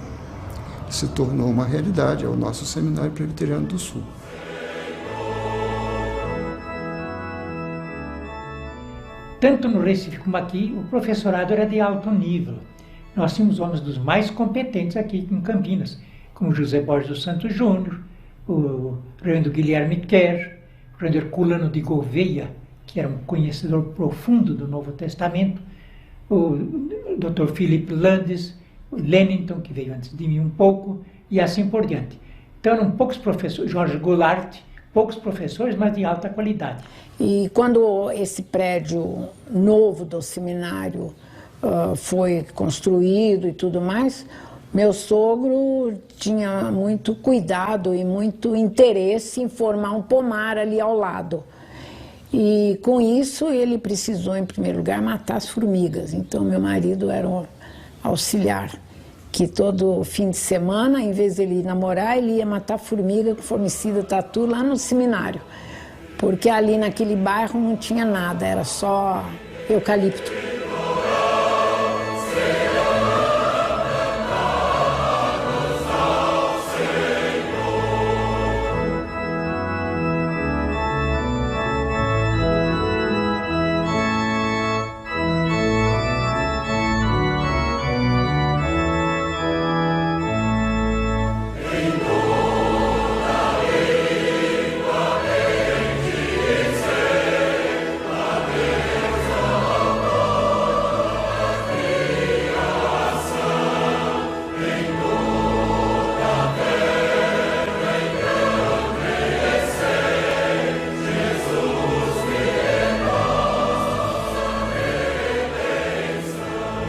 se tornou uma realidade, é o nosso Seminário Presbiteriano do Sul. Tanto no Recife como aqui, o professorado era de alto nível. Nós tínhamos homens dos mais competentes aqui em Campinas, como José Borges dos Santos Júnior, o reverendo Guilherme Kerr, o reverendo Herculano de Gouveia, que era um conhecedor profundo do Novo Testamento, o Dr. Philip Landes, o Lennington, que veio antes de mim um pouco, e assim por diante. Então eram poucos professores, Jorge Goulart, poucos professores, mas de alta qualidade. E quando esse prédio novo do seminário foi construído e tudo mais, Meu sogro tinha muito cuidado e muito interesse em formar um pomar ali ao lado. E com isso ele precisou, em primeiro lugar, matar as formigas. Então meu marido era um auxiliar, que todo fim de semana, em vez de ele ir namorar, ele ia matar formiga com formicida tatu lá no seminário. Porque ali naquele bairro não tinha nada, era só eucalipto.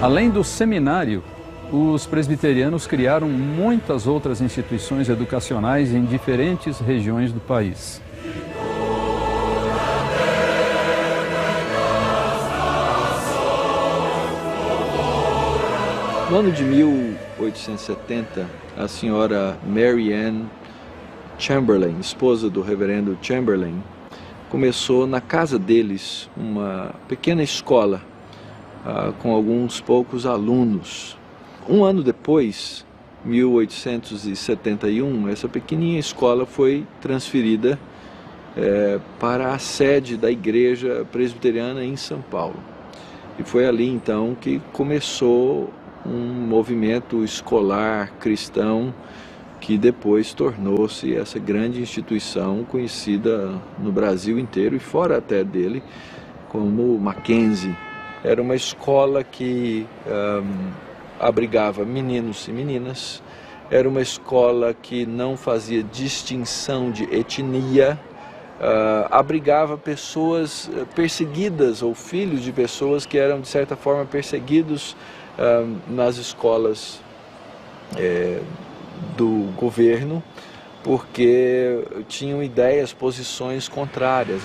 Além do seminário, os presbiterianos criaram muitas outras instituições educacionais em diferentes regiões do país. No ano de 1870, a senhora Mary Ann Chamberlain, esposa do reverendo Chamberlain, começou na casa deles uma pequena escola com alguns poucos alunos. Um ano depois, 1871, essa pequenininha escola foi transferida para a sede da igreja presbiteriana em São Paulo. E foi ali então que começou um movimento escolar cristão que depois tornou-se essa grande instituição conhecida no Brasil inteiro e fora até dele como Mackenzie. Era uma escola que abrigava meninos e meninas, era uma escola que não fazia distinção de etnia, abrigava pessoas perseguidas ou filhos de pessoas que eram de certa forma perseguidos nas escolas do governo, porque tinham ideias, posições contrárias.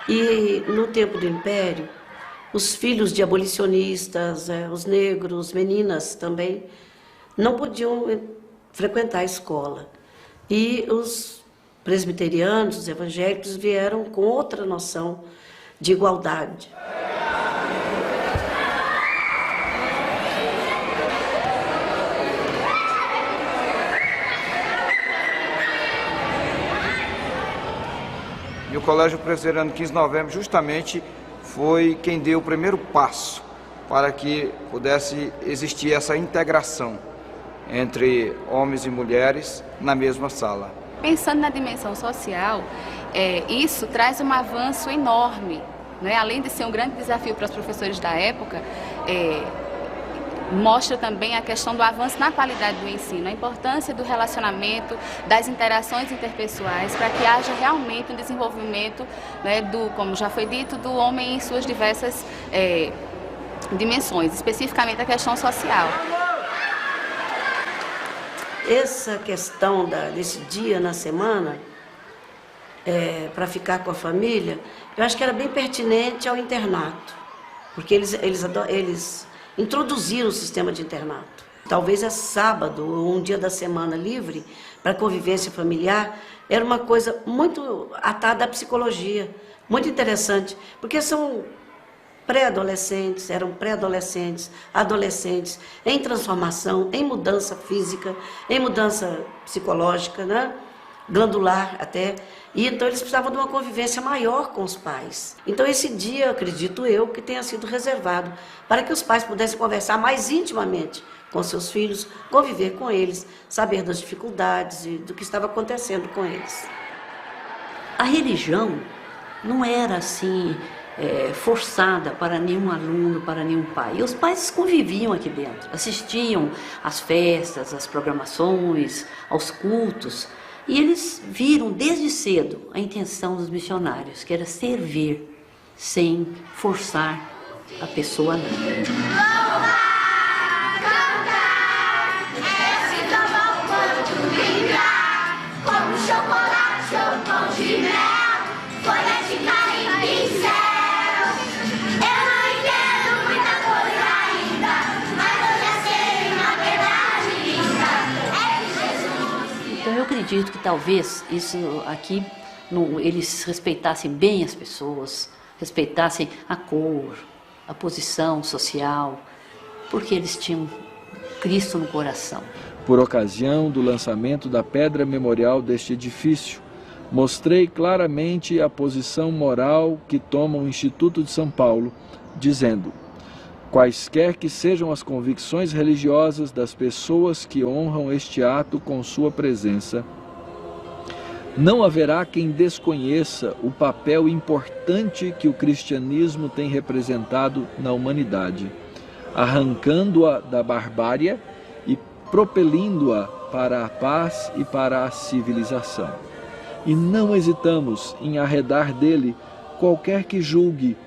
E no tempo do Império, os filhos de abolicionistas, os negros, meninas também, não podiam frequentar a escola. E os presbiterianos, os evangélicos, vieram com outra noção de igualdade. E o Colégio Presbiteriano 15 de Novembro justamente foi quem deu o primeiro passo para que pudesse existir essa integração entre homens e mulheres na mesma sala. Pensando na dimensão social, isso traz um avanço enorme, né? Além de ser um grande desafio para os professores da época, mostra também a questão do avanço na qualidade do ensino, a importância do relacionamento, das interações interpessoais, para que haja realmente um desenvolvimento, né, como já foi dito, do homem em suas diversas dimensões, especificamente a questão social. Essa questão desse dia na semana, para ficar com a família, eu acho que era bem pertinente ao internato, porque eles introduziram o sistema de internato. Talvez sábado ou um dia da semana livre para convivência familiar era uma coisa muito atada à psicologia, muito interessante, porque são pré-adolescentes, eram pré-adolescentes, adolescentes, em transformação, em mudança física, em mudança psicológica, né? Glandular até, e então eles precisavam de uma convivência maior com os pais. Então esse dia, acredito eu, que tenha sido reservado para que os pais pudessem conversar mais intimamente com seus filhos, conviver com eles, saber das dificuldades e do que estava acontecendo com eles. A religião não era assim forçada para nenhum aluno, para nenhum pai. E os pais conviviam aqui dentro, assistiam às festas, às programações, aos cultos. E eles viram desde cedo a intenção dos missionários, que era servir sem forçar a pessoa a nada. Como chocolate ou pão de mel, folha de carimbo e céu. Eu não entendo muita coisa ainda, mas eu já sei uma verdade linda, é que Jesus... Então eu acredito que talvez isso aqui, eles respeitassem bem as pessoas, respeitassem a cor, a posição social, porque eles tinham Cristo no coração. Por ocasião do lançamento da pedra memorial deste edifício, mostrei claramente a posição moral que toma o Instituto de São Paulo, dizendo: quaisquer que sejam as convicções religiosas das pessoas que honram este ato com sua presença, não haverá quem desconheça o papel importante que o cristianismo tem representado na humanidade, arrancando-a da barbárie e propelindo-a para a paz e para a civilização. E não hesitamos em arredar dele qualquer que julgue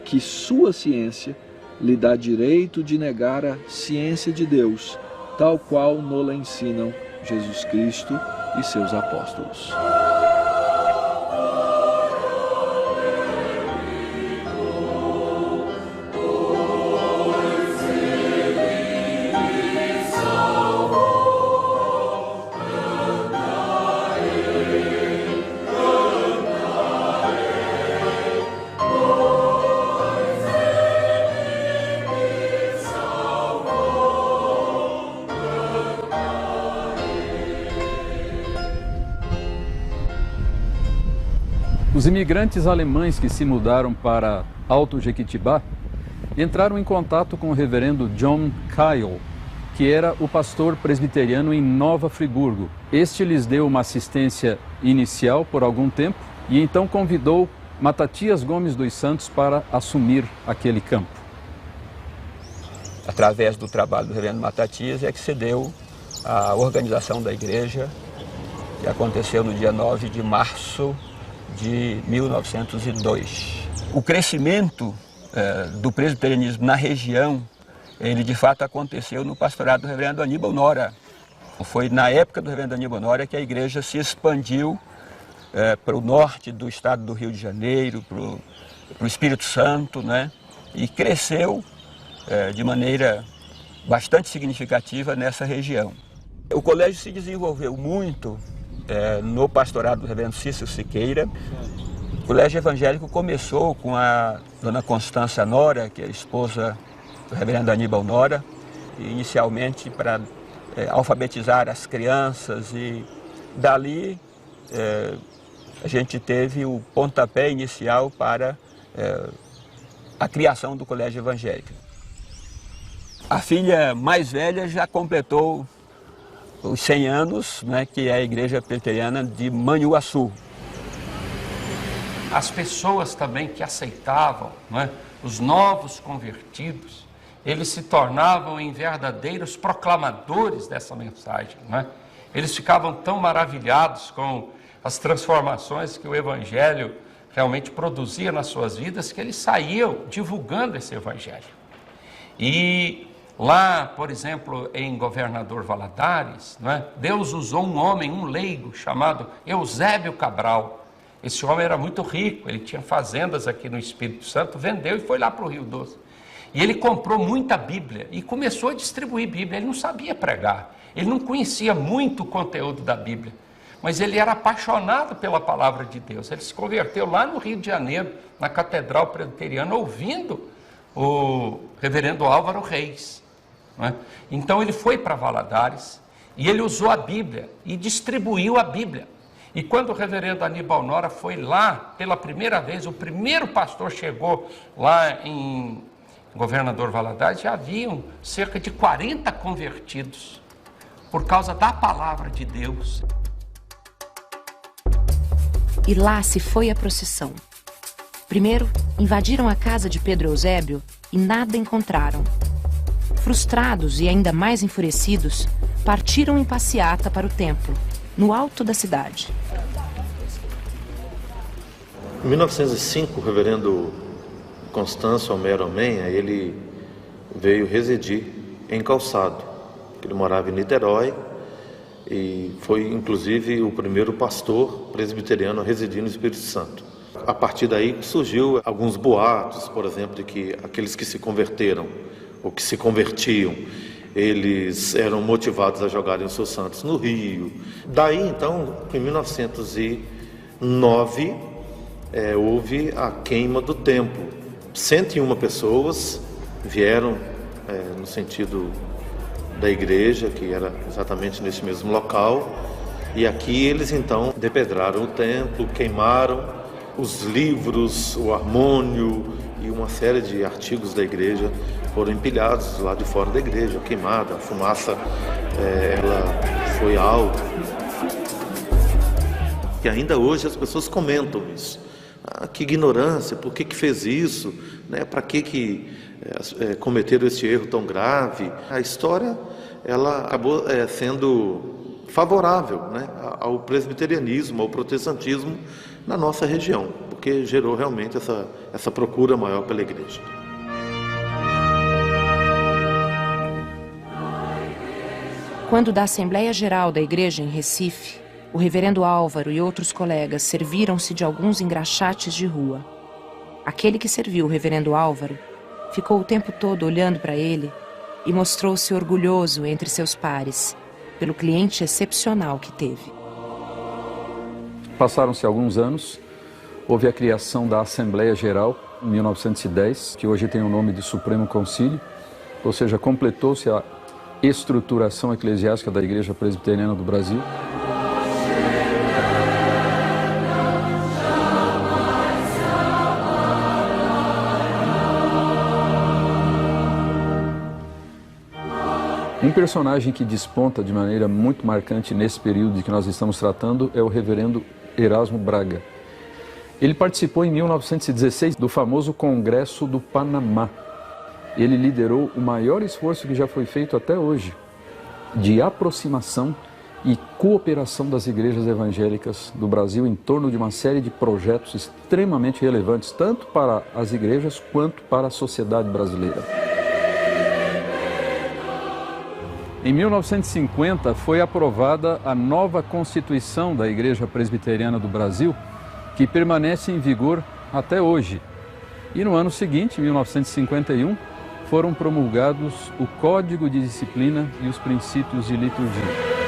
que sua ciência lhe dá direito de negar a ciência de Deus, tal qual nola ensinam Jesus Cristo e seus apóstolos. Os imigrantes alemães que se mudaram para Alto Jequitibá entraram em contato com o reverendo John Kyle, que era o pastor presbiteriano em Nova Friburgo. Este lhes deu uma assistência inicial por algum tempo e então convidou Matatias Gomes dos Santos para assumir aquele campo. Através do trabalho do reverendo Matatias é que se deu a organização da igreja, que aconteceu no dia 9 de março de 1902. O crescimento do presbiterianismo na região, ele de fato aconteceu no pastorado do reverendo Aníbal Nora. Foi na época do reverendo Aníbal Nora que a igreja se expandiu para o norte do estado do Rio de Janeiro, para o Espírito Santo, né? E cresceu de maneira bastante significativa nessa região. O colégio se desenvolveu muito no pastorado do reverendo Cícero Siqueira. O colégio evangélico começou com a dona Constância Nora, que é a esposa do reverendo Aníbal Nora, inicialmente para alfabetizar as crianças, e dali a gente teve o pontapé inicial para a criação do colégio evangélico. A filha mais velha já completou os 100 anos, né, que é a igreja presbiteriana de Manhuaçu. As pessoas também que aceitavam, né, os novos convertidos, eles se tornavam em verdadeiros proclamadores dessa mensagem, né? Eles ficavam tão maravilhados com as transformações que o Evangelho realmente produzia nas suas vidas, que eles saíam divulgando esse Evangelho. E lá, por exemplo, em Governador Valadares, né, Deus usou um homem, um leigo, chamado Eusébio Cabral. Esse homem era muito rico, ele tinha fazendas aqui no Espírito Santo, vendeu e foi lá para o Rio Doce. E ele comprou muita Bíblia e começou a distribuir Bíblia. Ele não sabia pregar, ele não conhecia muito o conteúdo da Bíblia, mas ele era apaixonado pela palavra de Deus. Ele se converteu lá no Rio de Janeiro, na Catedral Presbiteriana, ouvindo o reverendo Álvaro Reis. Então ele foi para Valadares e ele usou a Bíblia e distribuiu a Bíblia. E quando o reverendo Aníbal Nora foi lá pela primeira vez, o primeiro pastor chegou lá em Governador Valadares, já haviam cerca de 40 convertidos por causa da palavra de Deus. E lá se foi a procissão. Primeiro, invadiram a casa de Pedro Eusébio e nada encontraram. Frustrados e ainda mais enfurecidos, partiram em passeata para o templo, no alto da cidade. Em 1905, o reverendo Constâncio Homero Menha, ele veio residir em Calçado. Ele morava em Niterói e foi, inclusive, o primeiro pastor presbiteriano a residir no Espírito Santo. A partir daí surgiu alguns boatos, por exemplo, de que aqueles que se converteram ou que se convertiam, eles eram motivados a jogarem os seus santos no rio. Daí, então, em 1909, houve a queima do templo. 101 pessoas vieram no sentido da igreja, que era exatamente nesse mesmo local, e aqui eles então depedraram o templo, queimaram os livros, o harmônio e uma série de artigos da igreja foram empilhados lá de fora da igreja, queimada, a fumaça ela foi alta. E ainda hoje as pessoas comentam isso. Que ignorância, por que fez isso? Né? Para que cometeram esse erro tão grave? A história ela acabou sendo favorável, né, ao presbiterianismo, ao protestantismo na nossa região, porque gerou realmente essa procura maior pela igreja. Quando da Assembleia Geral da Igreja em Recife, o reverendo Álvaro e outros colegas serviram-se de alguns engraxates de rua. Aquele que serviu o reverendo Álvaro ficou o tempo todo olhando para ele e mostrou-se orgulhoso entre seus pares pelo cliente excepcional que teve. Passaram-se alguns anos, houve a criação da Assembleia Geral, em 1910, que hoje tem o nome de Supremo Concílio, ou seja, completou-se a estruturação eclesiástica da Igreja Presbiteriana do Brasil. Um personagem que desponta de maneira muito marcante nesse período de que nós estamos tratando é o reverendo Erasmo Braga. Ele participou em 1916 do famoso Congresso do Panamá. Ele liderou o maior esforço que já foi feito até hoje de aproximação e cooperação das igrejas evangélicas do Brasil em torno de uma série de projetos extremamente relevantes, tanto para as igrejas quanto para a sociedade brasileira. Em 1950 foi aprovada a nova Constituição da Igreja Presbiteriana do Brasil, que permanece em vigor até hoje. E no ano seguinte, 1951, foram promulgados o Código de Disciplina e os princípios de liturgia.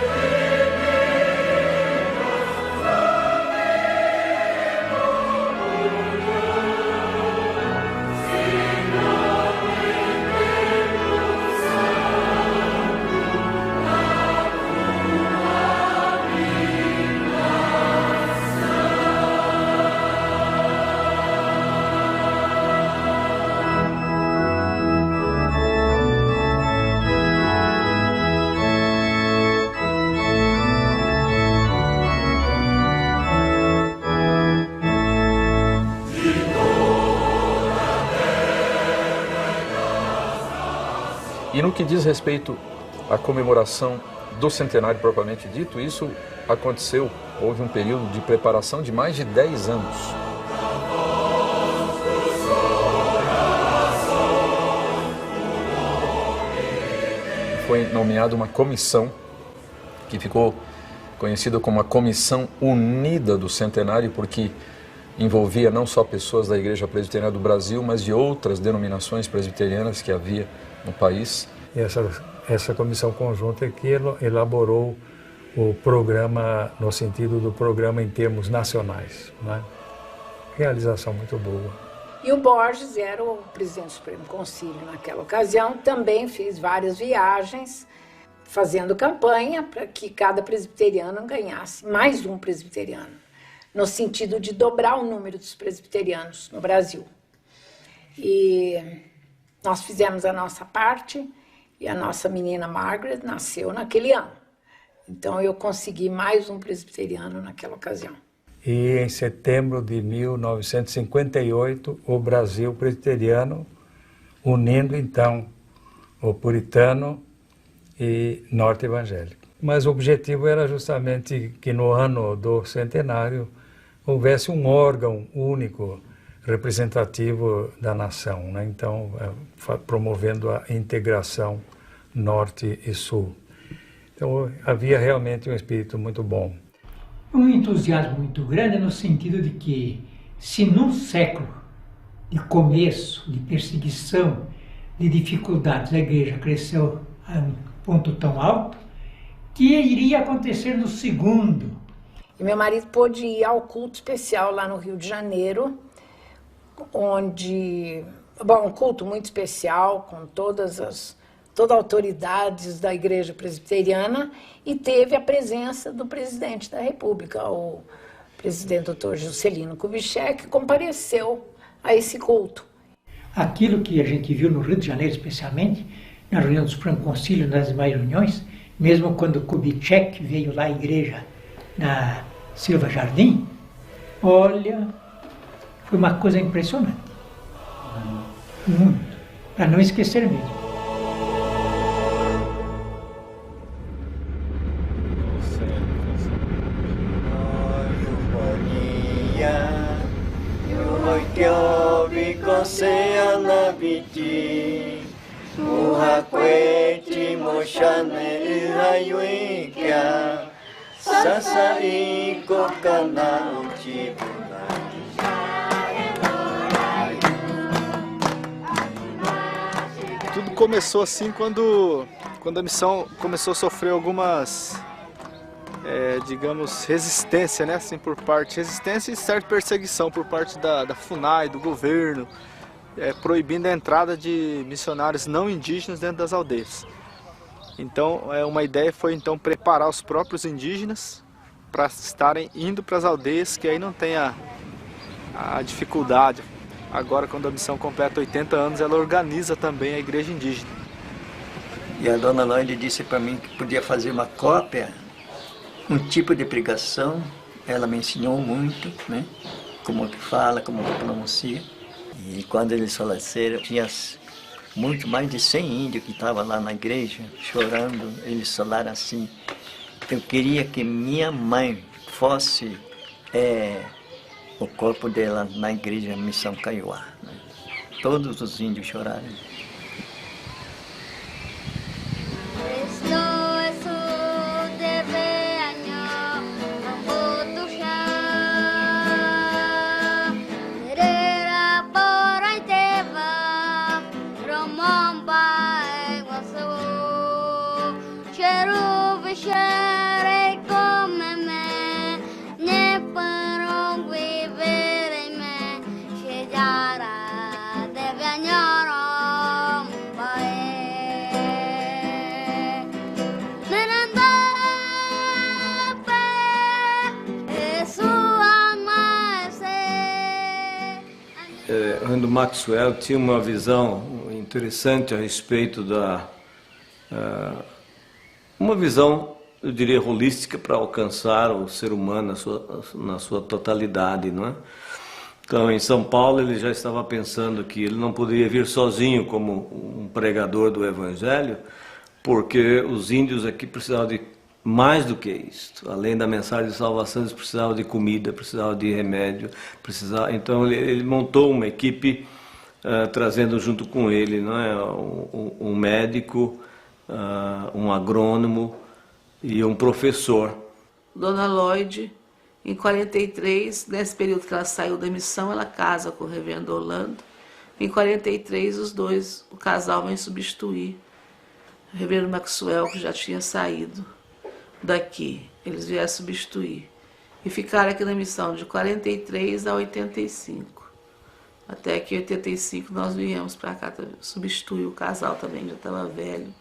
E no que diz respeito à comemoração do centenário propriamente dito, isso aconteceu, houve um período de preparação de mais de 10 anos. Foi nomeada uma comissão que ficou conhecida como a Comissão Unida do Centenário, porque envolvia não só pessoas da Igreja Presbiteriana do Brasil, mas de outras denominações presbiterianas que havia no país. Essa comissão conjunta que elaborou o programa no sentido do programa em termos nacionais, né? Realização muito boa. E o Borges era o presidente do Supremo Concílio naquela ocasião, também fez várias viagens, fazendo campanha para que cada presbiteriano ganhasse mais um presbiteriano, no sentido de dobrar o número dos presbiterianos no Brasil. E nós fizemos a nossa parte e a nossa menina Margaret nasceu naquele ano. Então eu consegui mais um presbiteriano naquela ocasião. e em setembro de 1958 o Brasil presbiteriano, unindo então o puritano e norte evangélico. Mas o objetivo era justamente que no ano do centenário houvesse um órgão único representativo da nação, né? Então promovendo a integração norte e sul. Então havia realmente um espírito muito bom. Um entusiasmo muito grande no sentido de que, se num século de começo, de perseguição, de dificuldades, a igreja cresceu a um ponto tão alto, que iria acontecer no segundo. E meu marido pôde ir ao culto especial lá no Rio de Janeiro, onde, bom, um culto muito especial, com todas as autoridades da igreja presbiteriana, e teve a presença do presidente da República, o presidente Dr. Juscelino Kubitschek, que compareceu a esse culto. Aquilo que a gente viu no Rio de Janeiro, especialmente, na reunião do Supremo Concílio, nas demais reuniões, mesmo quando Kubitschek veio lá à igreja, na Silva Jardim, olha, foi uma coisa impressionante. Muito. Para não esquecer mesmo. Tudo começou assim quando a missão começou a sofrer algumas, digamos, resistência, né? Assim, resistência e certa perseguição por parte da FUNAI, do governo, proibindo a entrada de missionários não indígenas dentro das aldeias. Então, uma ideia foi então preparar os próprios indígenas para estarem indo para as aldeias, que aí não tem a dificuldade. Agora, quando a missão completa 80 anos, ela organiza também a igreja indígena. E a dona Lloyd disse para mim que podia fazer uma cópia, um tipo de pregação. Ela me ensinou muito, né? Como que fala, como que pronuncia. E quando eles faleceram, tinha muito mais de 100 índios que estavam lá na igreja, chorando. Eles falaram assim: eu queria que minha mãe fosse o corpo dela na igreja Missão Kaiowá. Todos os índios choraram. Randall Maxwell tinha uma visão interessante a respeito uma visão, eu diria, holística para alcançar o ser humano na sua totalidade, não é? Então, em São Paulo, ele já estava pensando que ele não poderia vir sozinho como um pregador do Evangelho, porque os índios aqui precisavam de mais do que isso. Além da mensagem de salvação, eles precisavam de comida, precisavam de remédio, então ele montou uma equipe trazendo junto com ele, não é, um médico, um agrônomo e um professor. Dona Lloyd, em 43, nesse período que ela saiu da missão, ela casa com o reverendo Orlando. Em 43, o casal vem substituir o reverendo Maxwell, que já tinha saído daqui. Eles vieram substituir. E ficaram aqui na missão de 43 a 85. Até que em 85 nós viemos para cá substituir o casal também, já estava velho.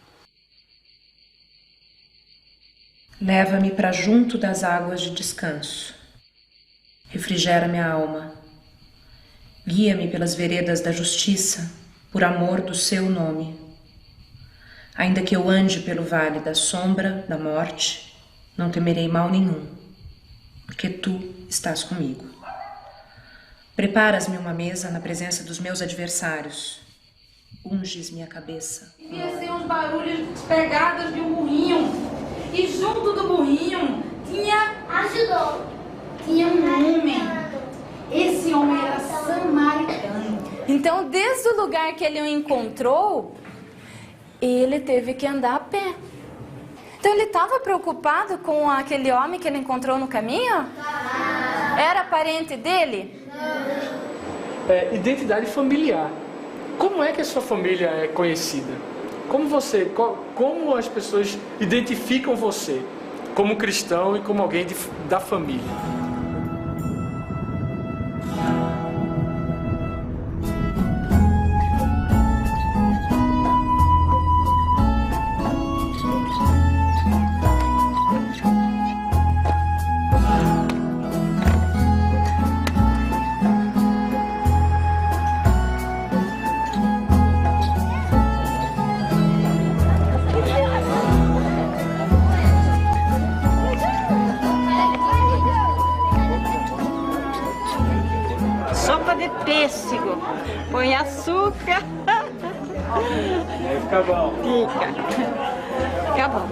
Leva-me para junto das águas de descanso. Refrigera minha alma. Guia-me pelas veredas da justiça, por amor do seu nome. Ainda que eu ande pelo vale da sombra da morte, não temerei mal nenhum, porque tu estás comigo. Preparas-me uma mesa na presença dos meus adversários. Unges minha cabeça. Tinha assim uns barulhos de pegadas de um burrinho. E junto do burrinho tinha um homem. Esse homem era samaritano. Então, desde o lugar que ele o encontrou, ele teve que andar a pé. Então, ele estava preocupado com aquele homem que ele encontrou no caminho? Era parente dele? Identidade familiar. Como é que a sua família é conhecida? Como as pessoas identificam você como cristão e como alguém da família? Sopa de pêssego, põe açúcar. Aí fica bom. Fica bom.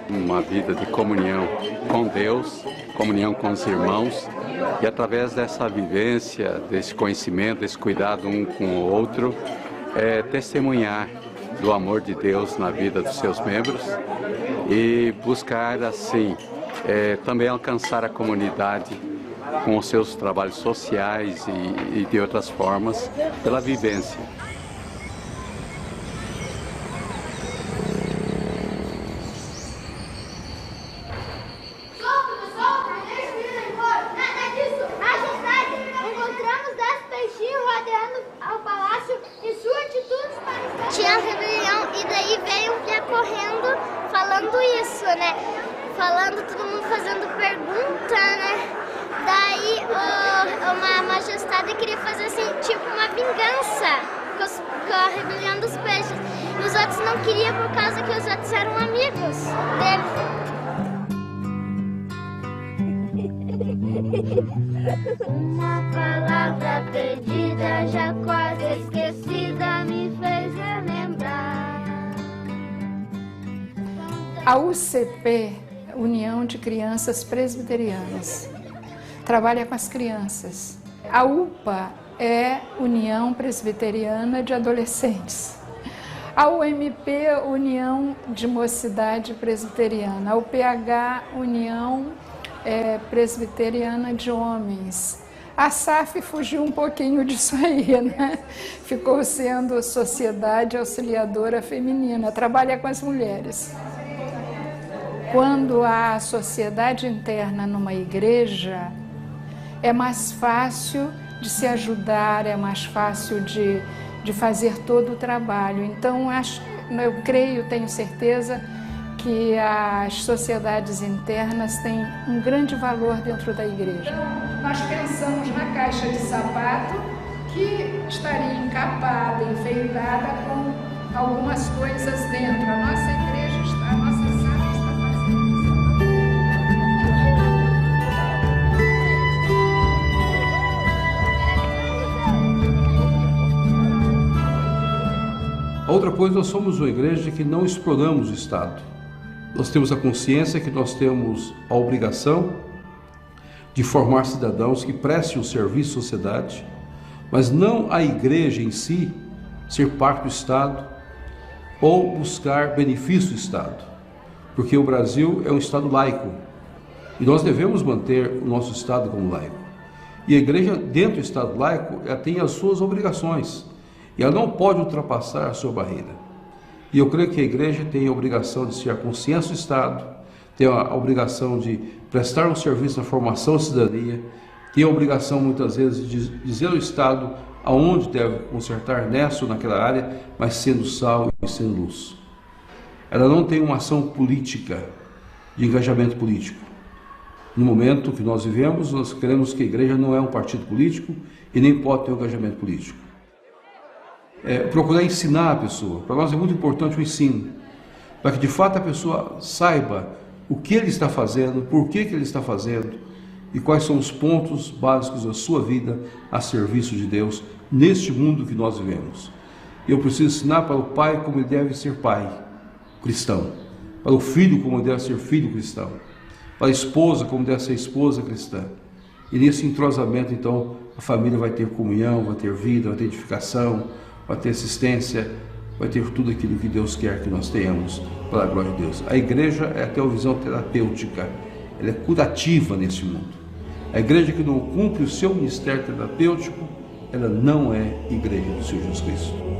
Uma vida de comunhão com Deus, comunhão com os irmãos, e através dessa vivência, desse conhecimento, desse cuidado um com o outro, testemunhar do amor de Deus na vida dos seus membros e buscar assim também alcançar a comunidade com os seus trabalhos sociais e de outras formas pela vivência. Tinha rebelião e daí veio correndo falando isso, né? Falando, todo mundo fazendo pergunta, né? Daí uma majestade queria fazer assim, tipo uma vingança com a rebelião dos peixes. E os outros não queriam por causa que os outros eram amigos dele. Uma palavra perdida, já quase esquecida, me fez relembrar. A UCP, União de Crianças Presbiterianas, trabalha com as crianças. A UPA é União Presbiteriana de Adolescentes. A UMP, União de Mocidade Presbiteriana. A UPH, União Presbiteriana de Homens. A SAF fugiu um pouquinho disso aí, né? Ficou sendo Sociedade Auxiliadora Feminina, trabalha com as mulheres. Quando há sociedade interna numa igreja, é mais fácil de se ajudar, é mais fácil de fazer todo o trabalho. Então, eu creio, tenho certeza, que as sociedades internas têm um grande valor dentro da igreja. Nós pensamos na caixa de sapato que estaria encapada, enfeitada com algumas coisas dentro. A nossa igreja está, a nossa sala está fazendo isso. Outra coisa, nós somos uma igreja que não exploramos o Estado. Nós temos a consciência que nós temos a obrigação de formar cidadãos que prestem um serviço à sociedade, mas não a igreja em si ser parte do Estado ou buscar benefício do Estado, porque o Brasil é um Estado laico e nós devemos manter o nosso Estado como laico. E a igreja, dentro do Estado laico, ela tem as suas obrigações e ela não pode ultrapassar a sua barreira. E eu creio que a igreja tem a obrigação de ser a consciência do Estado, tem a obrigação de prestar um serviço na formação da cidadania, tem a obrigação muitas vezes de dizer ao Estado aonde deve consertar nessa ou naquela área, mas sendo sal e sendo luz. Ela não tem uma ação política, de engajamento político. No momento que nós vivemos, nós queremos que a igreja não é um partido político e nem pode ter um engajamento político. Procurar ensinar a pessoa. Para nós é muito importante o ensino, para que de fato a pessoa saiba o que ele está fazendo, por que ele está fazendo e quais são os pontos básicos da sua vida a serviço de Deus neste mundo que nós vivemos. Eu preciso ensinar para o pai como ele deve ser pai cristão, para o filho como ele deve ser filho cristão, para a esposa como deve ser esposa cristã. E nesse entrosamento, então, a família vai ter comunhão, vai ter vida, vai ter edificação, vai ter assistência, vai ter tudo aquilo que Deus quer que nós tenhamos para a glória de Deus. A igreja é até uma visão terapêutica, ela é curativa nesse mundo. A igreja que não cumpre o seu ministério terapêutico, ela não é igreja do Senhor Jesus Cristo.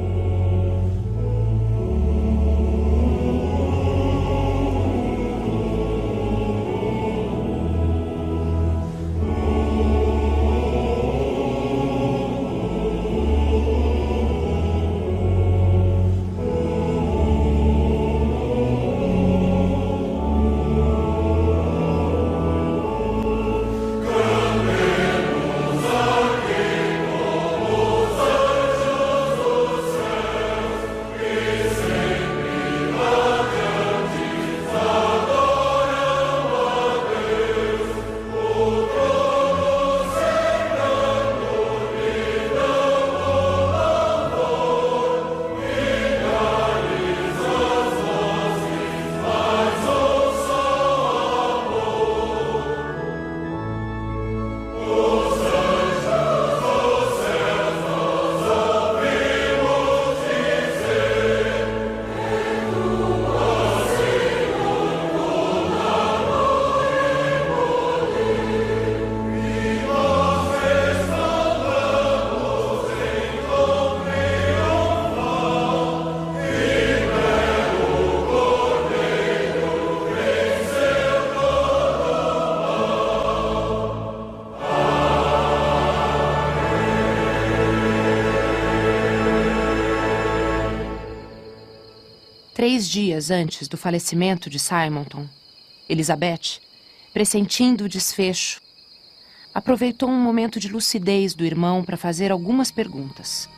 Três dias antes do falecimento de Simonton, Elizabeth, pressentindo o desfecho, aproveitou um momento de lucidez do irmão para fazer algumas perguntas.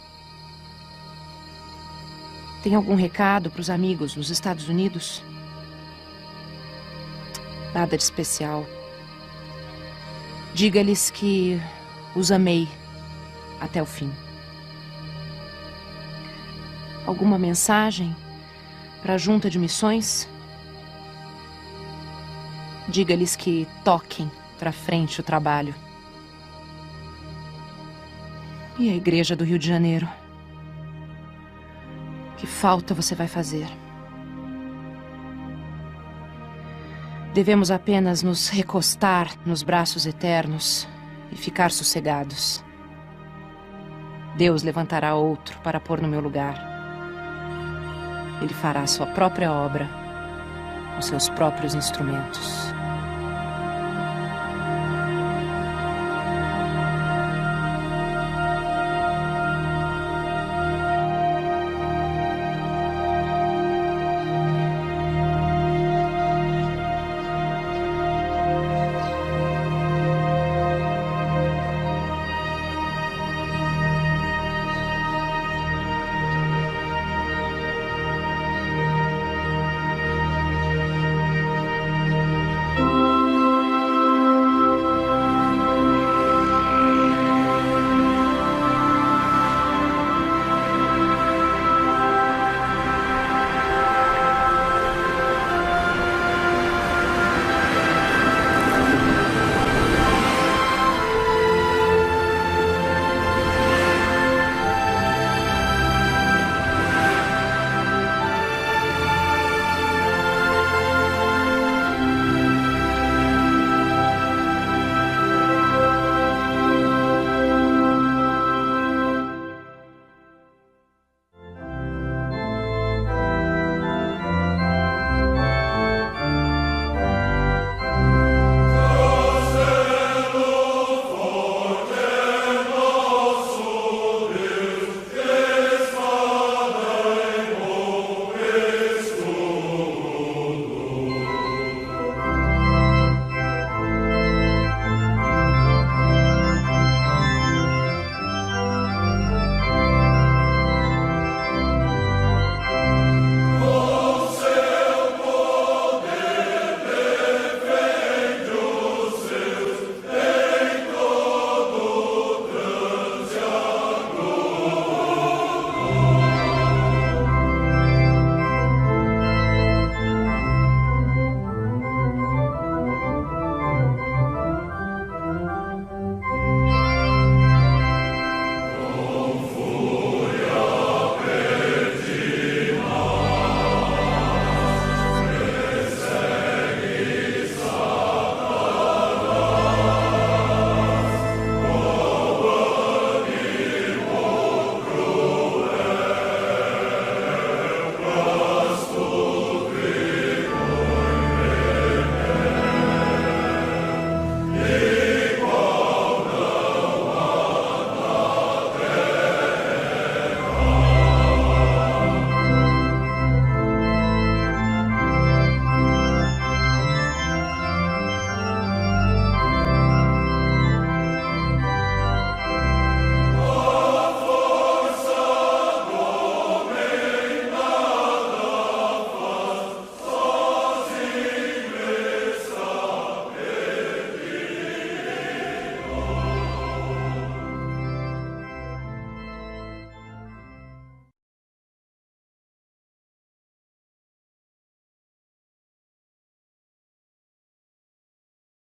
Tem algum recado para os amigos nos Estados Unidos? Nada de especial. Diga-lhes que os amei até o fim. Alguma mensagem para a junta de missões? Diga-lhes que toquem para frente o trabalho. E a igreja do Rio de Janeiro? Que falta você vai fazer? Devemos apenas nos recostar nos braços eternos e ficar sossegados. Deus levantará outro para pôr no meu lugar. Ele fará sua própria obra com seus próprios instrumentos.